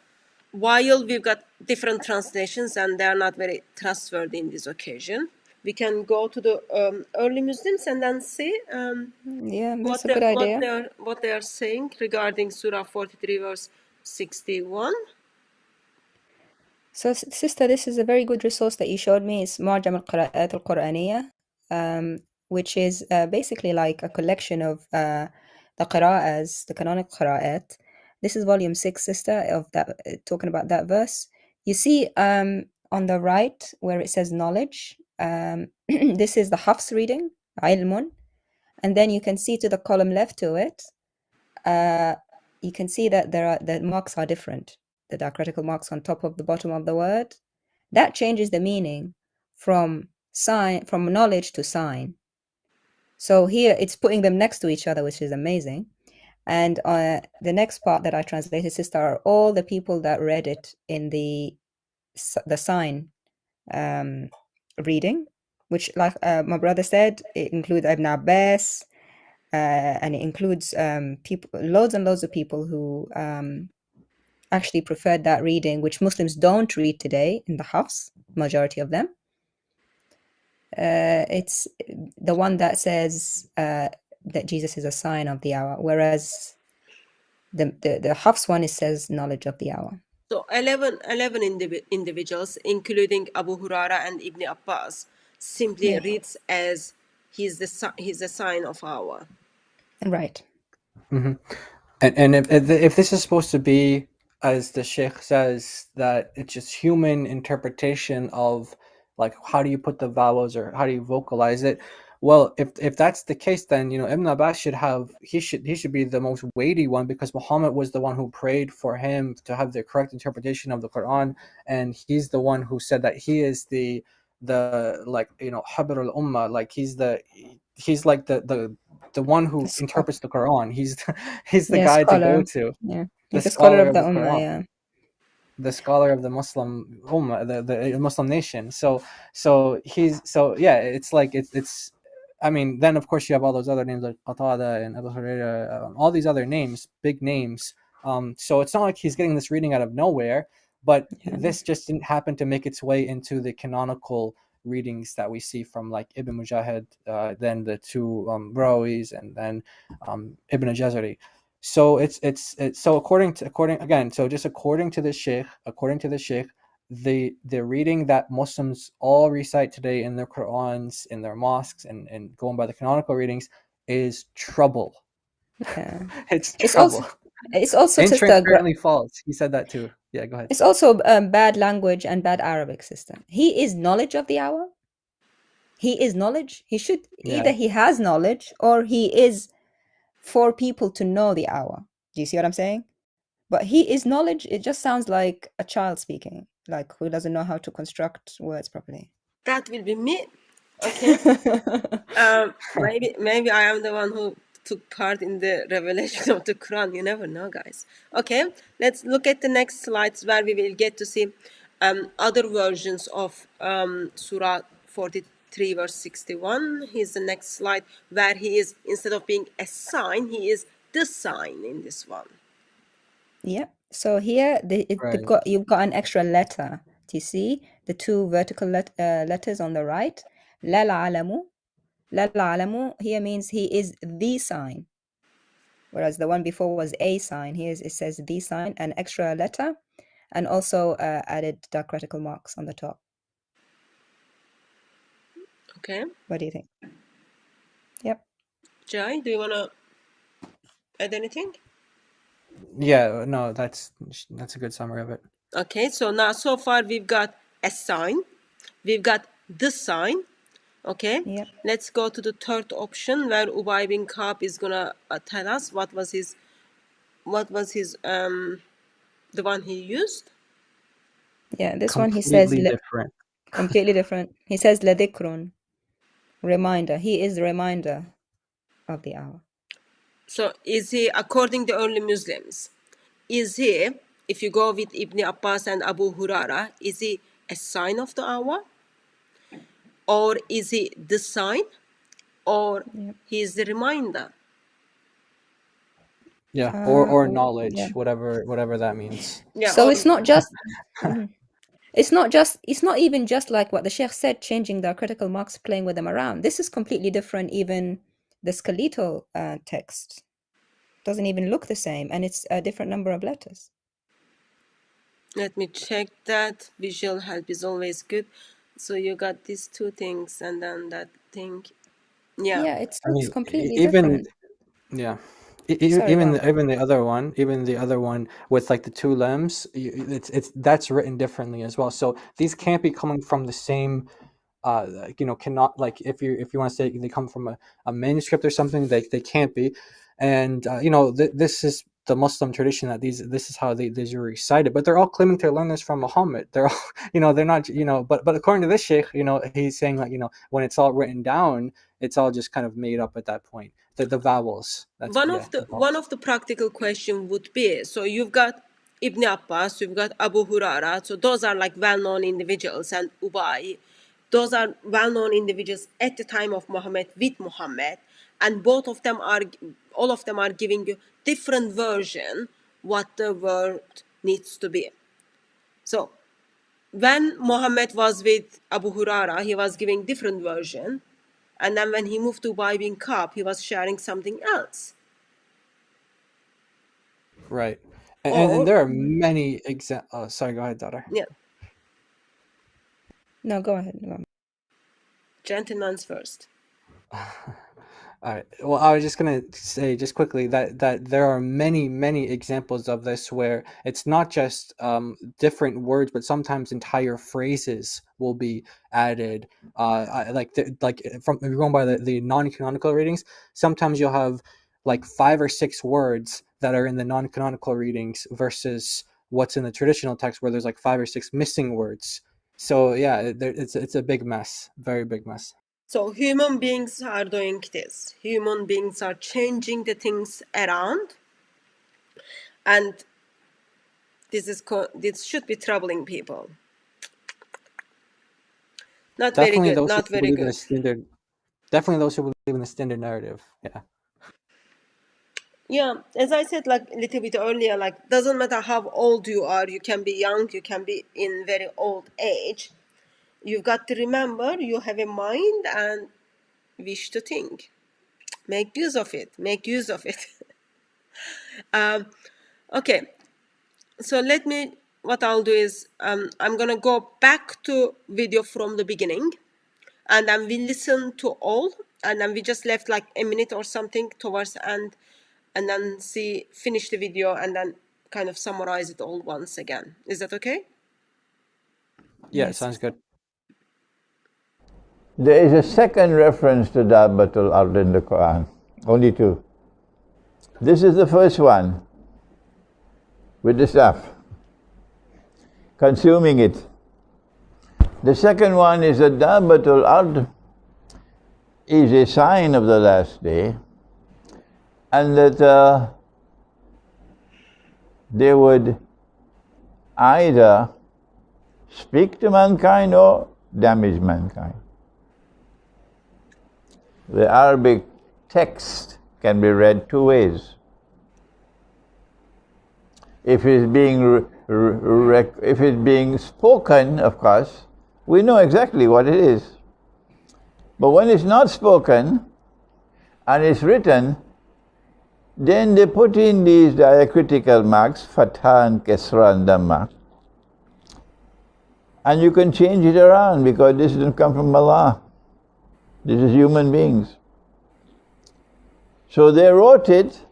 while we've got different translations and they are not very trustworthy in this occasion, we can go to the early Muslims and then see that's a good idea. What they are saying regarding Surah 43 verse 61. So, sister, this is a very good resource that you showed me. It's Mu'jam al-Qira'at al-Qur'aniyya, which is basically like a collection of the qira'as, the canonic qira'at. This is volume 6, sister, of that, talking about that verse. You see on the right where it says knowledge, this is the Hafs reading, ilmun, and then you can see to the column left to it, you can see that the marks are different. The diacritical marks on top of the bottom of the word. That changes the meaning from knowledge to sign. So here it's putting them next to each other, which is amazing. And the next part that I translated, sister, are all the people that read it in the sign reading, which, like my brother said, it includes Ibn Abbas, and it includes people, loads and loads of people who actually preferred that reading, which Muslims don't read today in the Hafs, majority of them. It's the one that says that Jesus is a sign of the hour, whereas the Hafs one, it says knowledge of the hour. So 11 individuals, including Abu Huraira and Ibn Abbas, simply reads as he's the sign of hour. Right. Mm-hmm. And if this is supposed to be, as the Sheikh says, that it's just human interpretation of, like, how do you put the vowels or how do you vocalize it? Well, if that's the case, then Ibn Abbas should be the most weighty one, because Muhammad was the one who prayed for him to have the correct interpretation of the Quran, and he's the one who said that he is the like Habr al-Ummah, like he's like the one who interprets the Quran. He's the guy scholar. to go to. Yeah, The he's the scholar of the Quran. Ummah. Yeah, the scholar of the Muslim Ummah, the Muslim nation. So it's like it's. I mean, then of course you have all those other names like Qatada and Abu Huraira, all these other names, big names. So it's not like he's getting this reading out of nowhere, but this just didn't happen to make its way into the canonical readings that we see from like Ibn Mujahid, then the two Rawis, and then Ibn Jazari. So it's so according to the Sheikh, the reading that Muslims all recite today in their Qur'ans, in their mosques, and going by the canonical readings is trouble. Yeah. It's trouble. It's also and transparently false. He said that too. Yeah, go ahead. It's also bad language and bad Arabic system. He is knowledge of the hour. He is knowledge. He should either he has knowledge or he is for people to know the hour. Do you see what I'm saying? But he is knowledge. It just sounds like a child speaking, like who doesn't know how to construct words properly. That will be me. Okay. Maybe I am the one who took part in the revelation of the Quran. You never know, guys. Okay, let's look at the next slides where we will get to see other versions of Surah 43 verse 61. Here's the next slide where he is, instead of being a sign, he is the sign in this one. Yeah. So here you've got an extra letter. Do you see the two vertical letters on the right? Lal alamu. Lal alamu here means he is the sign. Whereas the one before was a sign. Here it says the sign, an extra letter, and also added diacritical marks on the top. Okay. What do you think? Yep. Jai, do you want to add anything? Yeah, no, that's a good summary of it. Okay, so now so far we've got a sign, we've got the sign. Okay, let's go to the third option where Ubay bin Ka'b is gonna tell us what was his the one he used. Yeah, this one he says different. Completely different. He says ladikrun, reminder. He is the reminder of the hour. So is he, according to only Muslims, is he, if you go with Ibn Abbas and Abu Huraira, is he a sign of the hour? Or is he the sign? Or he is the reminder? Yeah, or knowledge, whatever that means. Yeah, so it's not just it's not even just like what the Sheikh said, changing the critical marks, playing with them around. This is completely different. Even the skeletal text doesn't even look the same, and it's a different number of letters. Let me check that. Visual help is always good. So you got these two things and then that thing. Yeah, it's completely different. Yeah. Even the other one with like the two limbs, that's written differently as well. So these can't be coming from the same cannot, like, if you want to say they come from a manuscript or something, they can't be. And this is the Muslim tradition that this is how these are recited, but they're all claiming to learn this from Muhammad. They're all they're not, but according to this Sheikh, he's saying like, when it's all written down, it's all just kind of made up at that point. The vowels. One of the practical question would be, so you've got Ibn Abbas, you've got Abu Huraira, so those are like well-known individuals, and Ubay, those are well-known individuals at the time of Muhammad, with Muhammad, and all of them are giving you different version what the word needs to be. So when Muhammad was with Abu Huraira, he was giving different version, and then when he moved to Bibing Cup, he was sharing something else. Right. And there are many examples. Oh, sorry, go ahead, daughter. Yeah. No, go ahead. Go on. Gentlemen's first. All right. Well, I was just gonna say just quickly that there are many examples of this where it's not just different words, but sometimes entire phrases will be added. Like from if you're going by the non-canonical readings, sometimes you'll have like 5 or 6 words that are in the non-canonical readings versus what's in the traditional text, where there's like 5 or 6 missing words. So yeah, it's a big mess, very big mess. So human beings are doing this. Human beings are changing the things around, and this should be troubling people. Not Definitely very good. Those Not who very believe in good. the standard. Definitely those who believe in the standard narrative. Yeah. Yeah, as I said like a little bit earlier, like doesn't matter how old you are, you can be young, you can be in very old age. You've got to remember you have a mind and wish to think. Make use of it. Make use of it. Okay, so what I'll do is I'm gonna go back to video from the beginning, and then we listen to all, and then we just left like a minute or something towards the end, and then finish the video and then kind of summarize it all once again. Is that okay? Yeah, Yes. sounds good. There is a second reference to Dabbatul Ard in the Quran, only 2. This is the first one, with the staff, consuming it. The second one is that Dabbatul Ard is a sign of the last day, and that they would either speak to mankind or damage mankind. The Arabic text can be read 2 ways. If it's being spoken, of course, we know exactly what it is. But when it's not spoken and it's written, then they put in these diacritical marks, fatha and kasra and dhamma. And you can change it around because this didn't come from Allah. This is human beings. So they wrote it,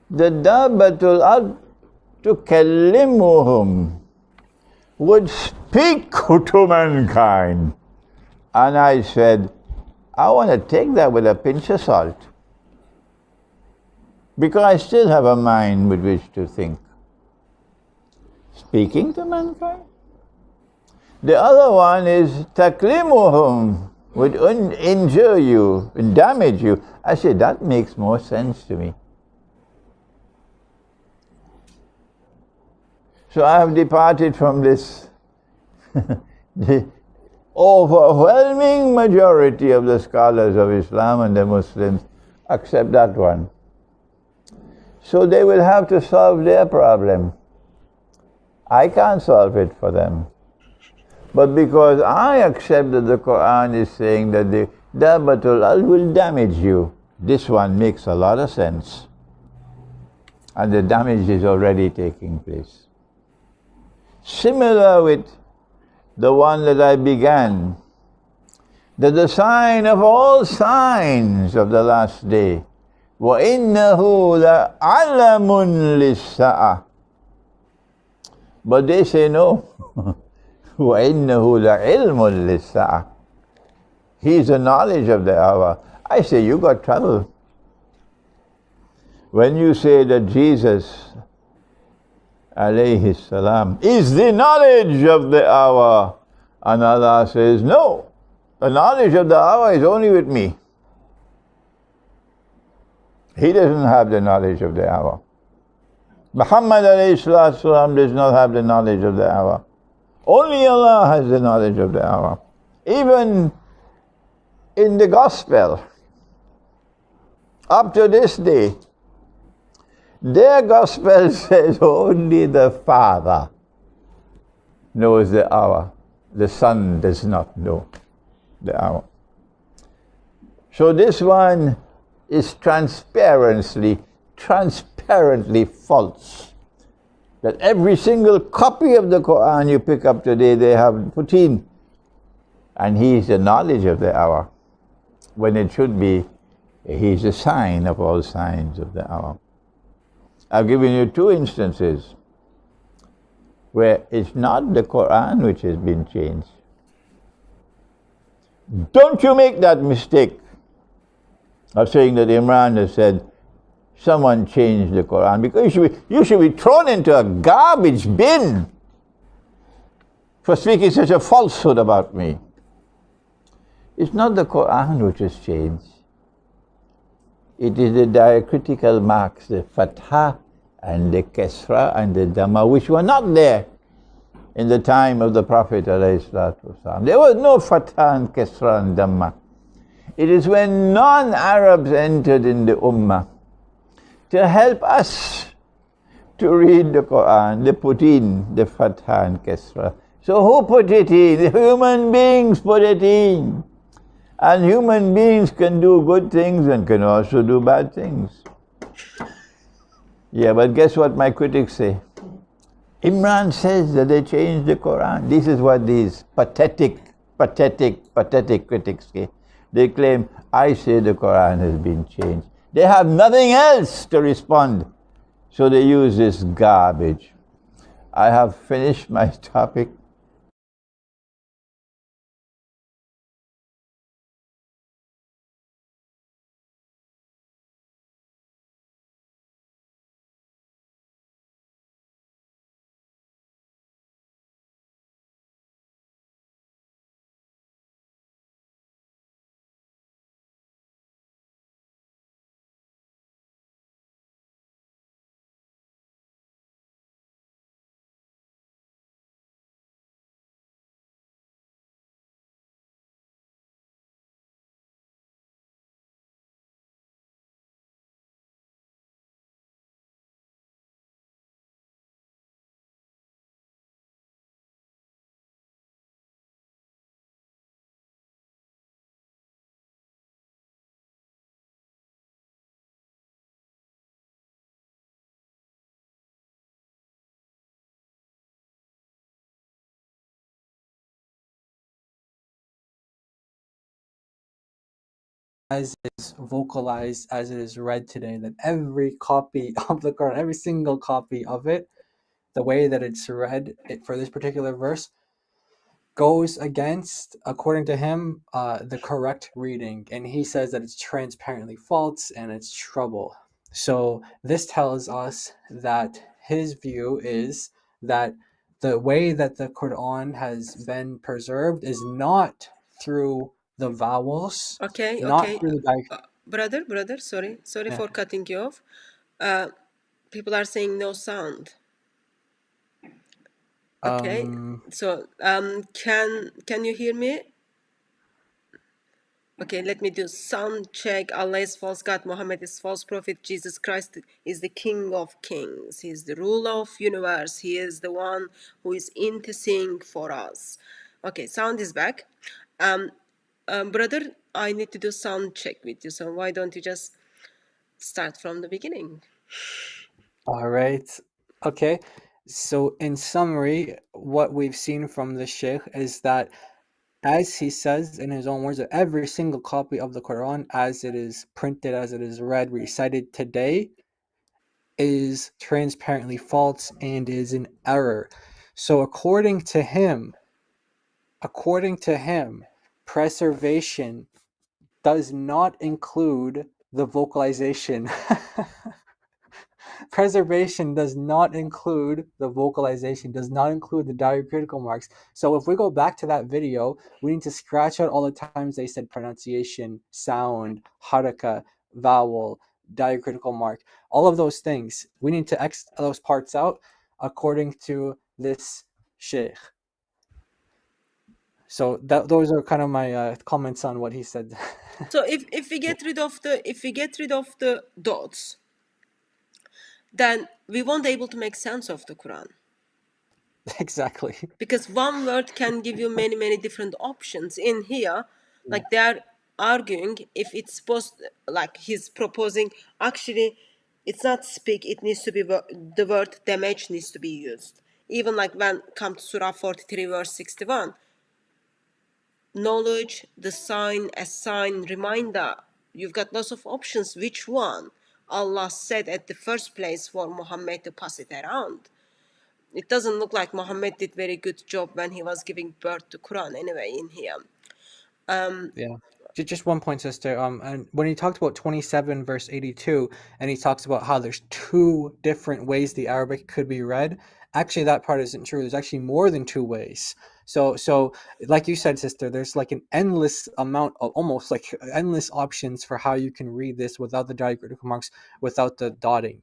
the Dabbatul Ard tukallimuhum, would speak to mankind. And I said, I want to take that with a pinch of salt, because I still have a mind with which to think. Speaking to mankind? The other one is taklimuhum, would injure you and damage you. I said, that makes more sense to me. So I have departed from this. The overwhelming majority of the scholars of Islam and the Muslims accept that one. So they will have to solve their problem. I can't solve it for them. But because I accept that the Quran is saying that the Dabbatul Ard will damage you, this one makes a lot of sense. And the damage is already taking place. Similar with the one that I began, that the sign of all signs of the last day, وَإِنَّهُ لَعَلَمٌ لِلسَّاعَةِ. But they say no. وَإِنَّهُ لَعِلْمٌ لِلسَّاعَةِ. He's the knowledge of the hour. I say, you got trouble. When you say that Jesus, alayhi salam, is the knowledge of the hour, and Allah says, no, the knowledge of the hour is only with me. He doesn't have the knowledge of the hour. Muhammad alayhi salam does not have the knowledge of the hour. Only Allah has the knowledge of the hour. Even in the gospel, up to this day, their gospel says only the Father knows the hour. The Son does not know the hour. So this one is transparently false. That every single copy of the Quran you pick up today, they have put in. And he is the knowledge of the hour, when it should be, he is a sign of all signs of the hour. I've given you two instances where it's not the Quran which has been changed. Don't you make that mistake of saying that Imran has said someone changed the Quran, because you should be thrown into a garbage bin for speaking such a falsehood about me. It's not the Quran which has changed. It is the diacritical marks, the Fatha and the Kesra and the Dhamma, which were not there in the time of the Prophet ﷺ. There was no Fatha and Kesra and Dhamma. It is when non-Arabs entered in the Ummah to help us to read the Quran, they put in the Fatha and Kesra. So who put it in? The human beings put it in. And human beings can do good things and can also do bad things. Yeah, but guess what my critics say? Imran says that they changed the Quran. This is what these pathetic critics say. They claim, I say the Quran has been changed. They have nothing else to respond. So they use this garbage. I have finished my topic. As it is vocalized, as it is read today, that every copy of the Quran, every single copy of it, the way that it's read for this particular verse, goes against, according to him, the correct reading. And he says that it's transparently false and it's trouble. So this tells us that his view is that the way that the Quran has been preserved is not through the vowels, Okay, not okay. through the Brother, sorry Yeah. for cutting you off. People are saying no sound. Okay, so can you hear me? Okay, let me do sound check. Allah is false God, Muhammad is false prophet, Jesus Christ is the King of Kings. He is the ruler of universe. He is the one who is interceding for us. Okay, sound is back. Brother, I need to do sound check with you. So why don't you just start from the beginning? All right. Okay. So in summary, what we've seen from the Sheikh is that, as he says in his own words, that every single copy of the Quran, as it is printed, as it is read, recited today, is transparently false and is in error. So according to him, preservation does not include the vocalization. Preservation does not include the vocalization, does not include the diacritical marks. So if we go back to that video, we need to scratch out all the times they said pronunciation, sound, haraka, vowel, diacritical mark, all of those things. We need to X those parts out according to this sheikh. So those are kind of my comments on what he said. So if we get rid of the dots, then we won't be able to make sense of the Quran. Exactly. Because one word can give you many different options in here. Like there are arguing if it's supposed, like he's proposing, actually it's not speak, it needs to be the word damage needs to be used. Even like when come to Surah 43 verse 61, knowledge, the sign, a sign, reminder, you've got lots of options. Which one Allah said at the first place for Muhammad to pass it around? It doesn't look like Muhammad did very good job when he was giving birth to Quran anyway in here. Yeah. Just one point, sister. And when he talked about 27 verse 82, and he talks about how there's two different ways the Arabic could be read, actually that part isn't true. There's actually more than two ways. So like you said, sister, there's like an endless amount of, almost like endless options for how you can read this without the diacritical marks, without the dotting.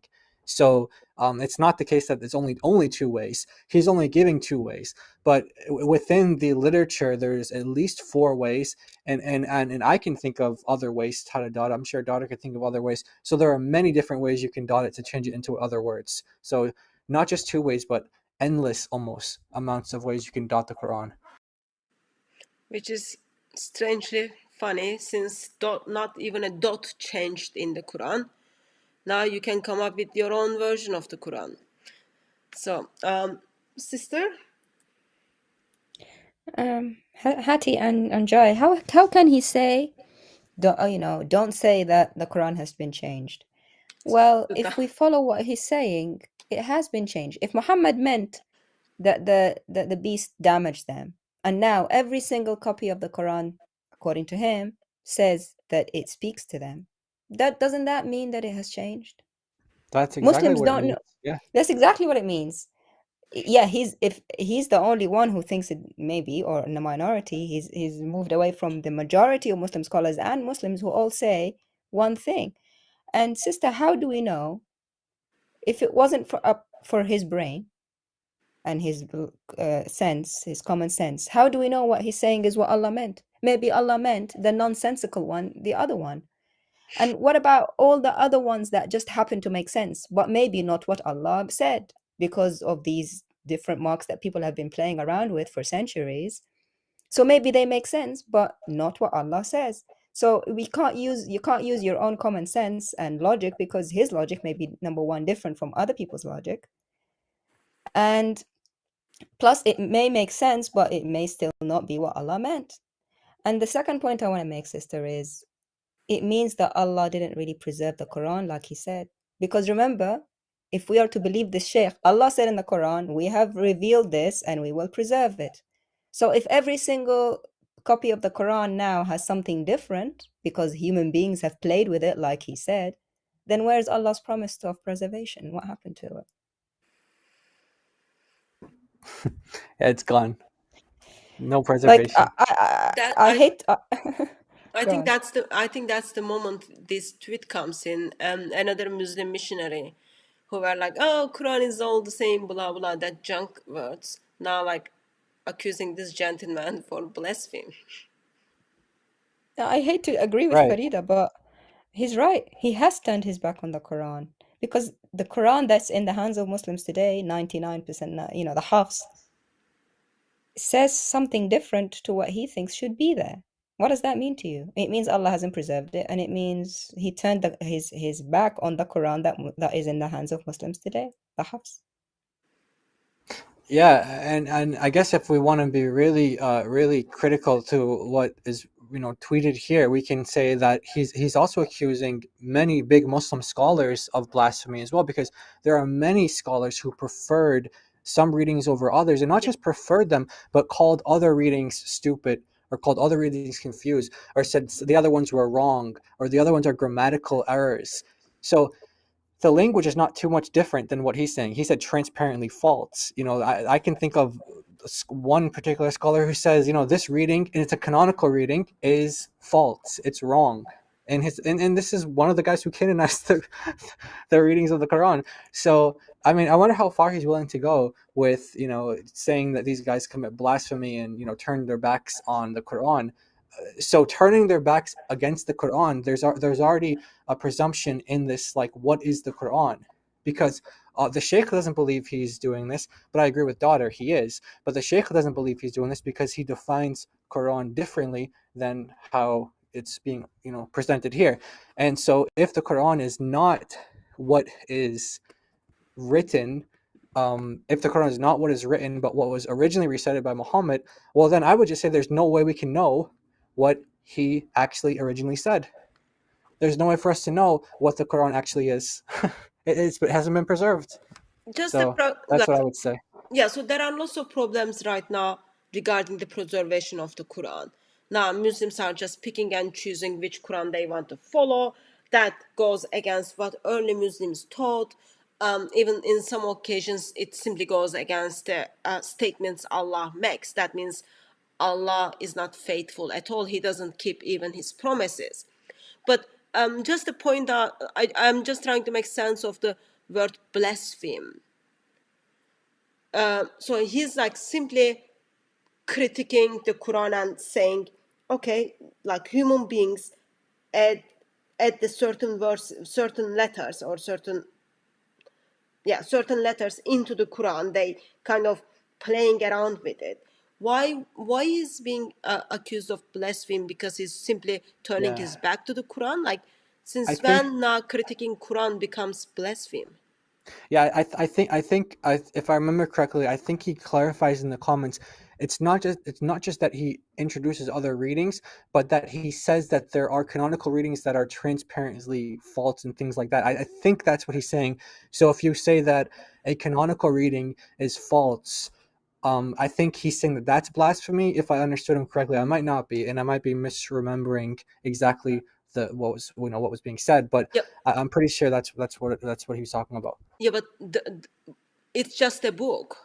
So it's not the case that there's only two ways. He's only giving two ways, but within the literature, there's at least four ways, and I can think of other ways how to dot. I'm sure daughter could think of other ways. So there are many different ways you can dot it to change it into other words. So not just two ways, but endless almost amounts of ways you can dot the Quran. Which is strangely funny, since not even a dot changed in the Quran. Now you can come up with your own version of the Quran. So, sister? Hattie and Joy, how can he say, don't say that the Quran has been changed? Well, if we follow what he's saying, it has been changed. If Muhammad meant that the beast damaged them, and now every single copy of the Quran, according to him, says that it speaks to them, doesn't that mean that it has changed? That's exactly Muslims what don't it means. know. Yeah. That's exactly what it means. Yeah, if he's the only one who thinks it, maybe, or in the minority, he's moved away from the majority of Muslim scholars and Muslims who all say one thing. And sister, how do we know if it wasn't for his brain and his sense, his common sense? How do we know what he's saying is what Allah meant? Maybe Allah meant the nonsensical one, the other one. And what about all the other ones that just happen to make sense, but maybe not what Allah said, because of these different marks that people have been playing around with for centuries? So maybe they make sense, but not what Allah says. So you can't use your own common sense and logic, because his logic may be, number one, different from other people's logic. And plus, it may make sense, but it may still not be what Allah meant. And the second point I want to make, sister, is it means that Allah didn't really preserve the Quran like he said. Because remember, if we are to believe the Shaykh, Allah said in the Quran, we have revealed this and we will preserve it. So if every single copy of the Quran now has something different, because human beings have played with it like he said, then where's Allah's promise of preservation? What happened to it? Yeah, it's gone. No preservation. Like, I hate... I think that's the moment this tweet comes in. Another Muslim missionary who were like, "Oh, Quran is all the same, blah blah," that junk words. Now, like, accusing this gentleman for blasphemy. I hate to agree with Farida, but he's right. He has turned his back on the Quran, because the Quran that's in the hands of Muslims today, 99%, the Hafs, says something different to what he thinks should be there. What does that mean to you? It means Allah hasn't preserved it, and it means he turned his back on the Quran that is in the hands of Muslims today, the Hafs. Yeah, and I guess if we want to be really really critical to what is tweeted here, we can say that he's also accusing many big Muslim scholars of blasphemy as well, because there are many scholars who preferred some readings over others, and not just preferred them, but called other readings stupid, or called other readings confused, or said the other ones were wrong, or the other ones are grammatical errors. So the language is not too much different than what he's saying. He said transparently false. I can think of one particular scholar who says, this reading, and it's a canonical reading, is false. It's wrong. And this is one of the guys who canonized the readings of the Quran. So, I mean, I wonder how far he's willing to go with, saying that these guys commit blasphemy and, turn their backs on the Quran. So turning their backs against the Quran, there's already a presumption in this, like, what is the Quran? Because the Sheikh doesn't believe he's doing this, but I agree with daughter, he is. But the Sheikh doesn't believe he's doing this because he defines Quran differently than how it's being presented here. And so if the Quran is not what is written, if the Quran is not what is written but what was originally recited by Muhammad, well then I would just say there's no way we can know what he actually originally said. There's no way for us to know what the Quran actually is. It hasn't been preserved. Just So that's what I would say. Yeah, so there are lots of problems right now regarding the preservation of the Quran. Now, Muslims are just picking and choosing which Quran they want to follow. That goes against what early Muslims taught. Even in some occasions, it simply goes against the statements Allah makes. That means Allah is not faithful at all. He doesn't keep even his promises. But just the point that I'm just trying to make sense of the word blaspheme. So he's like simply critiquing the Quran and saying, okay, like human beings add the certain verse, certain letters or certain letters into the Quran. They kind of playing around with it. Why is being accused of blasphemy? Because he's simply turning his back to the Quran. Like, since when now critiquing Quran becomes blasphemy? Yeah, I think if I remember correctly, I think he clarifies in the comments. It's not just that he introduces other readings, but that he says that there are canonical readings that are transparently false and things like that. I think that's what he's saying. So if you say that a canonical reading is false, I think he's saying that that's blasphemy. If I understood him correctly, I might not be, and I might be misremembering exactly what was being said, but yep. I'm pretty sure that's what he was talking about. Yeah, but it's just a book.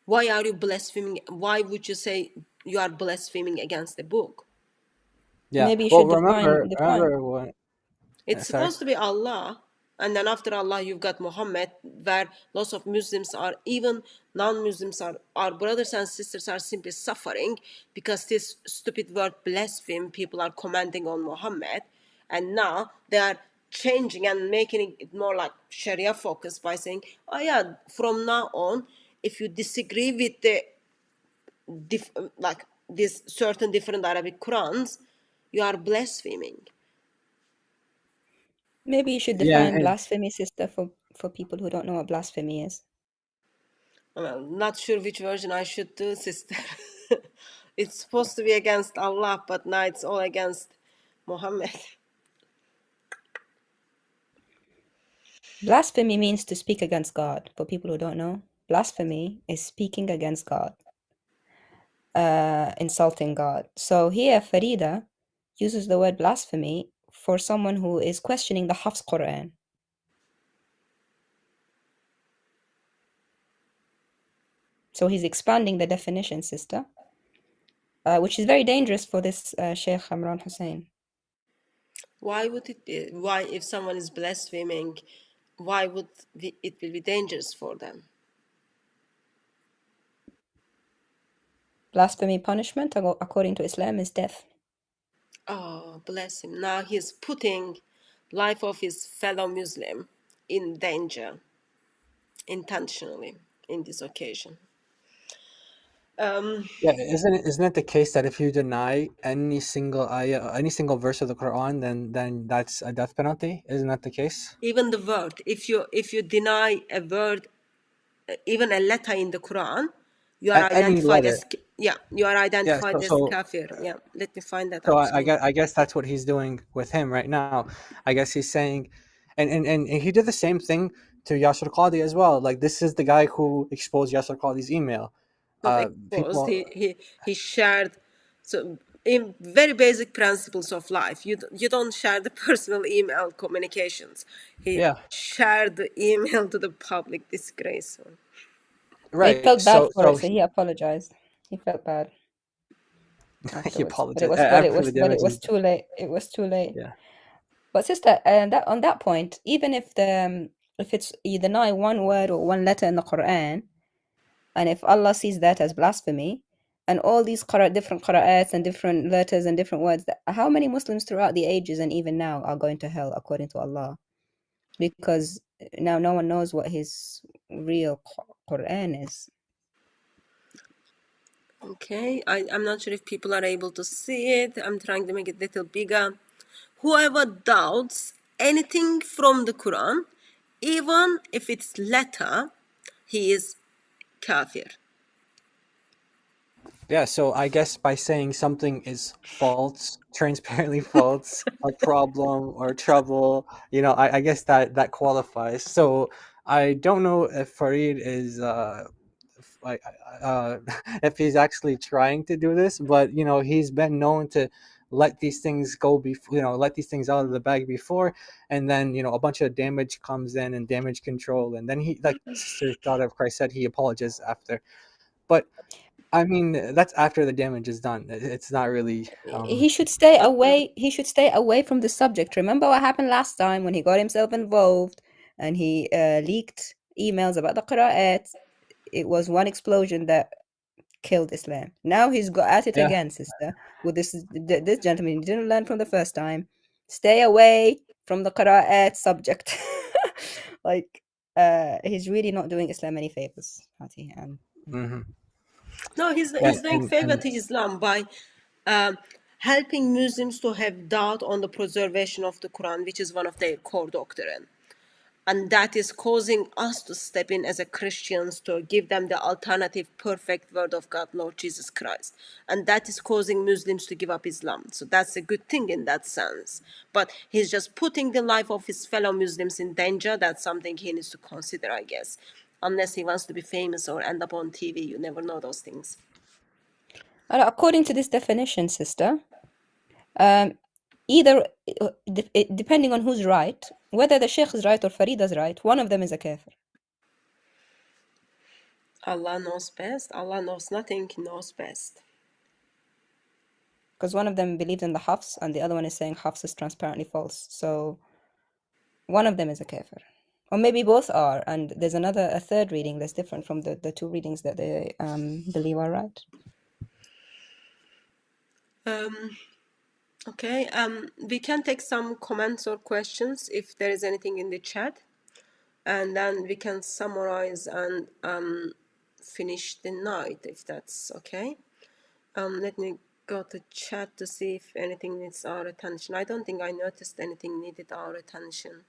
Why are you blaspheming? Why would you say you are blaspheming against the book? Yeah. Maybe you should define. It's supposed to be Allah, and then after Allah you've got Muhammad, where lots of Muslims are, even non-Muslims are, our brothers and sisters are simply suffering because this stupid word blaspheme, people are commenting on Muhammad, and now they are changing and making it more like Sharia focus by saying, oh yeah, from now on, if you disagree with the like these certain different Arabic Qurans, you are blaspheming. Maybe you should define blasphemy, sister, for people who don't know what blasphemy is. Well, not sure which version I should do, sister. It's supposed to be against Allah, but now it's all against Muhammad. Blasphemy means to speak against God. For people who don't know, blasphemy is speaking against God, insulting God. So here, Farida uses the word blasphemy for someone who is questioning the Hafs Quran. So he's expanding the definition, sister, which is very dangerous for this Sheikh Imran Hussein. Why would it be? Why, if someone is blaspheming, why would it will be dangerous for them? Blasphemy punishment, according to Islam, is death. Oh, bless him. Now he's putting life of his fellow Muslim in danger intentionally in this occasion. Yeah, isn't it the case that if you deny any single ayah, any single verse of the Quran, then that's a death penalty? Isn't that the case? Even the word, if you deny a word, even a letter in the Quran, you are identified as kafir. Yeah, let me find that. So I guess that's what he's doing with him right now. I guess he's saying, and he did the same thing to Yasser Qadi as well. Like, this is the guy who exposed Yasser Qadi's email. He shared in very basic principles of life. You don't share the personal email communications. He shared the email to the public. Disgraceful. Right. He felt bad for it, so he apologized. He felt bad. He apologized. But it was too late. It was too late. Yeah. But sister, on that point, even if it's you deny one word or one letter in the Quran, and if Allah sees that as blasphemy, and all these different qira'ats and different letters and different words, how many Muslims throughout the ages and even now are going to hell according to Allah? Because now no one knows what his real Quran is. Okay, I'm not sure if people are able to see it. I'm trying to make it a little bigger. Whoever doubts anything from the Quran, even if it's letter, he is kafir. Yeah, so I guess by saying something is false, transparently false, a problem or trouble, I guess that qualifies. So I don't know if Farid is like if he's actually trying to do this, but he's been known to let these things go before, let these things out of the bag before, and then a bunch of damage comes in and damage control, and then he, like Sister Daughter of Christ said, he apologizes after. But I mean, that's after the damage is done. It's not really. He should stay away. He should stay away from the subject. Remember what happened last time when he got himself involved and he leaked emails about the Qur'at. It was one explosion that killed Islam. Now he's got at it Yeah. again, sister. With this gentleman, he didn't learn from the first time. Stay away from the Qur'at subject. Like, he's really not doing Islam any favors, Hati. No, he's Yeah, doing favor to Islam by helping Muslims to have doubt on the preservation of the Quran, which is one of their core doctrine. And that is causing us to step in as a Christians to give them the alternative perfect word of God, Lord Jesus Christ. And that is causing Muslims to give up Islam. So that's a good thing in that sense. But he's just putting the life of his fellow Muslims in danger. That's something he needs to consider, I guess. Unless he wants to be famous or end up on TV. You never know those things. According to this definition, sister, either depending on who's right, whether the Sheikh is right or Farida's right, one of them is a kafir. Allah knows best. Allah knows nothing. He knows best. Because one of them believes in the Hafs and the other one is saying Hafs is transparently false. So one of them is a kafir. Or maybe both are, and there's a third reading that's different from the two readings that they believe are right. Okay, we can take some comments or questions if there is anything in the chat, and then we can summarize and finish the night if that's okay. Let me go to chat to see if anything needs our attention. I don't think I noticed anything needed our attention.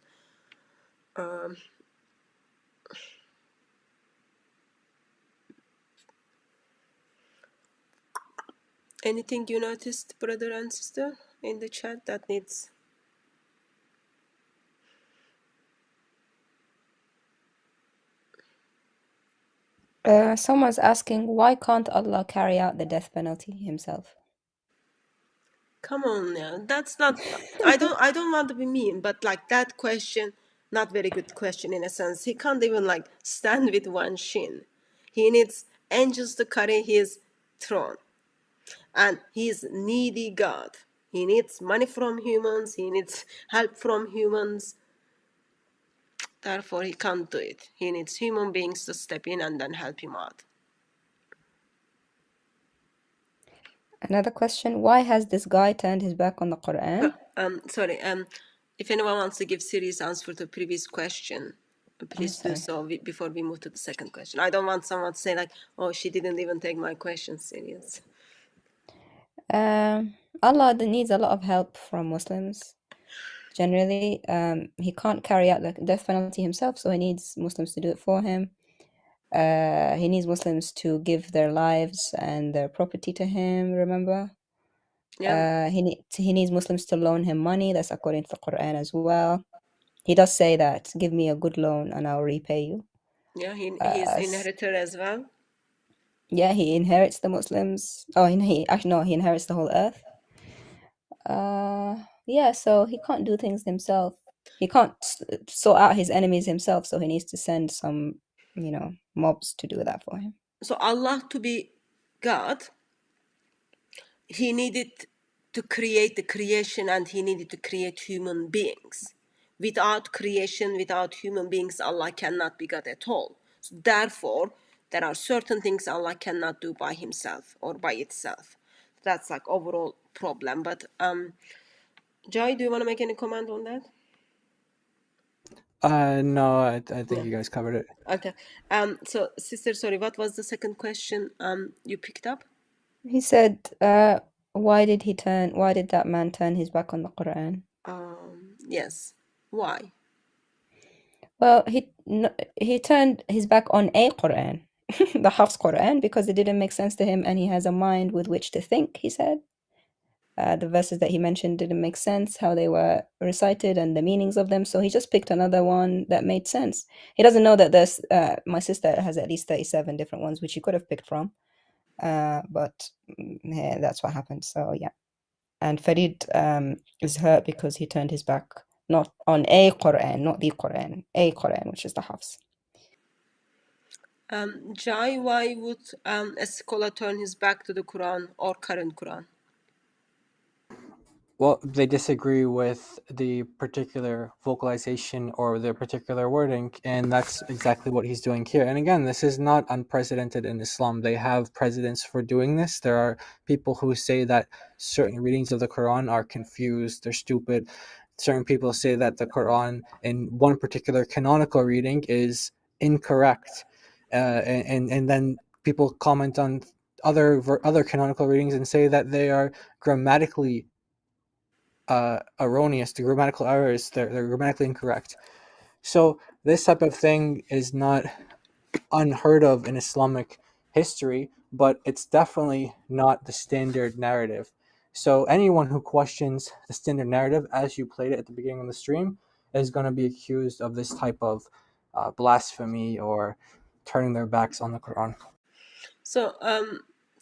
Anything you noticed, brother and sister, in the chat that needs? Someone's asking, why can't Allah carry out the death penalty himself? Come on now, that's not. I don't want to be mean, but like that question, not very good question in a sense. He can't even like stand with one shin. He needs angels to carry his throne, and he's needy God. He needs money from humans. He needs help from humans. Therefore, he can't do it. He needs human beings to step in and then help him out. Another question, why has this guy turned his back on the Quran? Sorry, if anyone wants to give serious answer to the previous question, please do so before we move to the second question. I don't want someone to say like, oh, she didn't even take my question serious. Allah needs a lot of help from Muslims. Generally, he can't carry out the death penalty himself, so he needs Muslims to do it for him. He needs Muslims to give their lives and their property to him, remember? Yeah. He needs Muslims to loan him money. That's according to the Quran as well. He does say that, give me a good loan and I'll repay you. Yeah, he's inheritor as well. Yeah, he inherits the Muslims. Oh, he inherits the whole earth. Yeah, so he can't do things himself. He can't sort out his enemies himself, so he needs to send some, mobs to do that for him. So Allah, to be God, he needed to create the creation and he needed to create human beings. Without creation, without human beings, Allah cannot be God at all. So therefore, there are certain things Allah cannot do by himself or by itself. That's like overall problem. But Joy, do you want to make any comment on that? No, I think you guys covered it. Okay. So, sister, sorry, what was the second question you picked up? He said, why did that man turn his back on the Quran? Yes. Why? Well, he turned his back on a Quran, the Hafs Quran, because it didn't make sense to him and he has a mind with which to think, he said. The verses that he mentioned didn't make sense, how they were recited and the meanings of them. So he just picked another one that made sense. He doesn't know that there's, my sister has at least 37 different ones, which he could have picked from. But yeah, that's what happened. So yeah. And Farid is hurt because he turned his back not on a Quran, not the Quran, a Quran, which is the Hafs. Jai, why would a scholar turn his back to the Quran or current Quran? Well, they disagree with the particular vocalization or the particular wording, and that's exactly what he's doing here. And again, this is not unprecedented in Islam. They have precedents for doing this. There are people who say that certain readings of the Quran are confused, they're stupid. Certain people say that the Quran in one particular canonical reading is incorrect. And then people comment on other canonical readings and say that they are grammatically erroneous, the grammatical errors, they're grammatically incorrect. So this type of thing is not unheard of in Islamic history, but it's definitely not the standard narrative. So anyone who questions the standard narrative, as you played it at the beginning of the stream, is going to be accused of this type of blasphemy or turning their backs on the Quran. So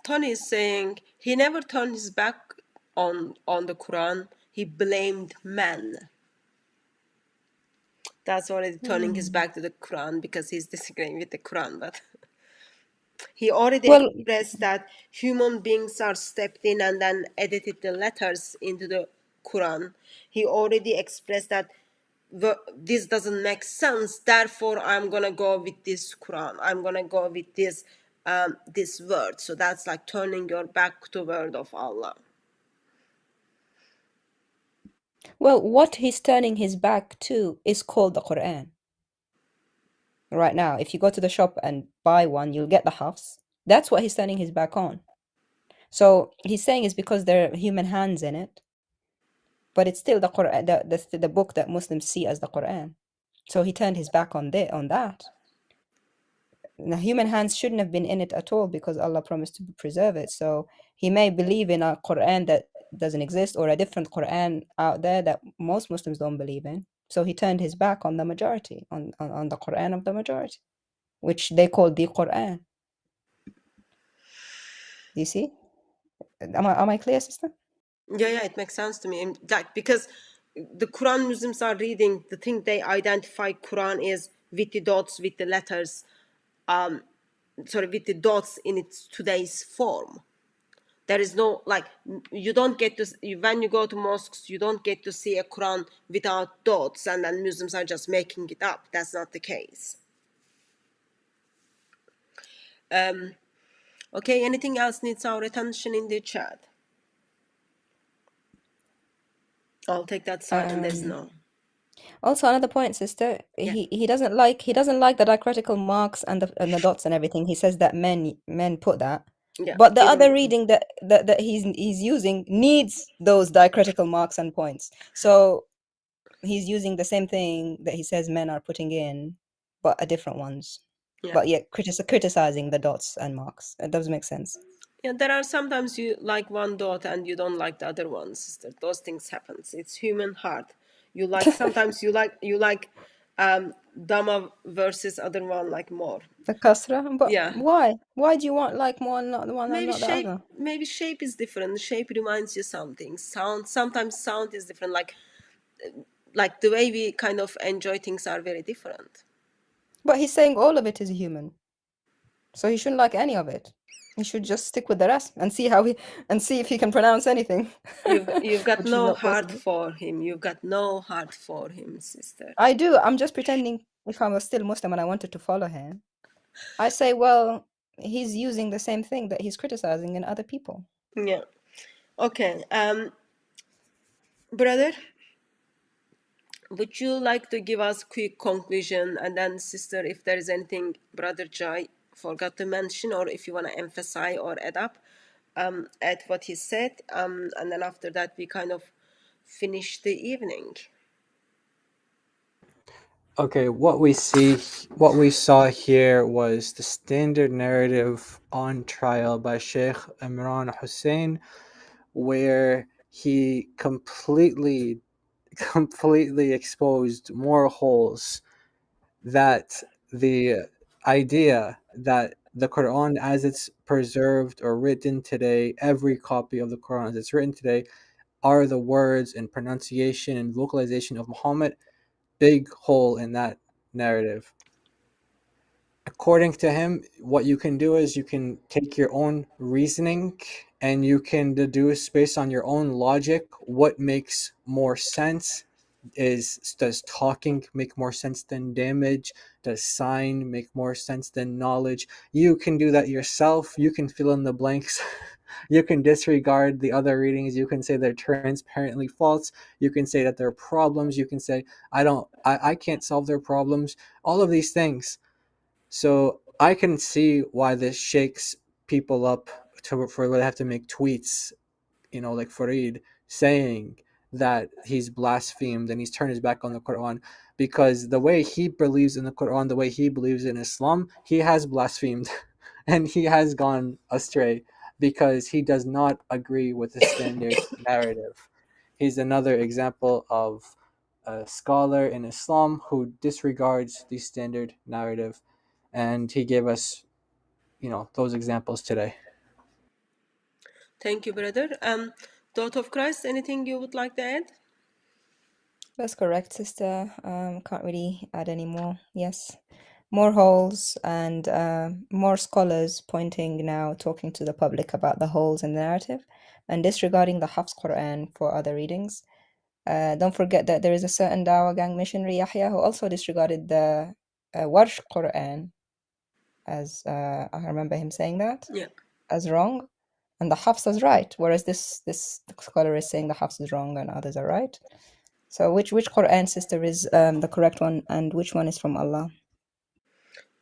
Tony is saying he never turned his back on the Quran. He blamed men. That's already turning his back to the Quran because he's disagreeing with the Quran. But he already expressed that human beings are stepped in and then edited the letters into the Quran. He already expressed that this doesn't make sense. Therefore, I'm gonna go with this Quran. I'm gonna go with this word. So that's like turning your back to the word of Allah. Well, what he's turning his back to is called the Quran. Right now, if you go to the shop and buy one, you'll get the Hafs. That's what he's turning his back on. So he's saying it's because there are human hands in it, but it's still the Quran, the book that Muslims see as the Quran. So he turned his back on that. Now, human hands shouldn't have been in it at all because Allah promised to preserve it. So he may believe in a Quran that doesn't exist or a different Quran out there that most Muslims don't believe in. So he turned his back on the majority, on the Quran of the majority, which they call the Quran. Do you see? Am I clear, sister? Yeah, it makes sense to me. And like because the Quran Muslims are reading, the thing they identify Quran is with the dots, with the letters, with the dots in its today's form. There is no, like, you don't get to, when you go to mosques, you don't get to see a Quran without dots and then Muslims are just making it up. That's not the case. Okay, anything else needs our attention in the chat? I'll take that silent as no. Also, another point, sister. Yeah. He doesn't like the diacritical marks and the dots and everything. He says that men put that. Yeah. But the other reading that he's using needs those diacritical marks and points. So he's using the same thing that he says men are putting in, but a different ones. Yeah. But yet criticizing the dots and marks. It does make sense. Yeah, there are sometimes you like one dot and you don't like the other one, sister. Those things happens. It's human heart. You like sometimes you like Dhamma versus other one like more. The kasra, but yeah. Why? Why do you want like one, not the one, maybe and not shape, the other? Maybe shape is different. Shape reminds you something. Sometimes sound is different. Like the way we kind of enjoy things are very different. But he's saying all of it is human, so he shouldn't like any of it. He should just stick with the rest and see if he can pronounce anything. You've got no heart for him. You've got no heart for him, sister. I do. I'm just pretending if I was still Muslim and I wanted to follow him. I say, well, he's using the same thing that he's criticizing in other people. Yeah. Okay. Brother, would you like to give us a quick conclusion? And then, sister, if there is anything Brother Jai forgot to mention, or if you want to emphasize or add up, at what he said, and then after that we kind of finish the evening. Okay, what we saw here was the standard narrative on trial by Sheikh Imran Hussein, where he completely exposed more holes, that the idea that the Quran as it's preserved or written today, every copy of the Quran as it's written today, are the words and pronunciation and vocalization of Muhammad. Big hole in that narrative. According to him, what you can do is you can take your own reasoning and you can deduce based on your own logic what makes more sense. Does talking make more sense than damage? Does sign make more sense than knowledge? You can do that yourself. You can fill in the blanks. You can disregard the other readings. You can say they're transparently false. You can say that there are problems. You can say I can't solve their problems. All of these things. So I can see why this shakes people up for they have to make tweets, like Farid saying that he's blasphemed and he's turned his back on the Quran, because the way he believes in the Quran, the way he believes in Islam, he has blasphemed and he has gone astray because he does not agree with the standard narrative. He's another example of a scholar in Islam who disregards the standard narrative, and he gave us, those examples today. Thank you, brother. Daughter of Christ, anything you would like to add? That's correct, sister. Can't really add any more. Yes. More holes and more scholars pointing now, talking to the public about the holes in the narrative and disregarding the Hafs Quran for other readings. Don't forget that there is a certain Dawah gang missionary, Yahya, who also disregarded the Warsh Quran, as I remember him saying that, as wrong, and the Hafs is right, whereas this scholar is saying the Hafs is wrong and others are right. So which Quran, sister, is the correct one, and which one is from Allah?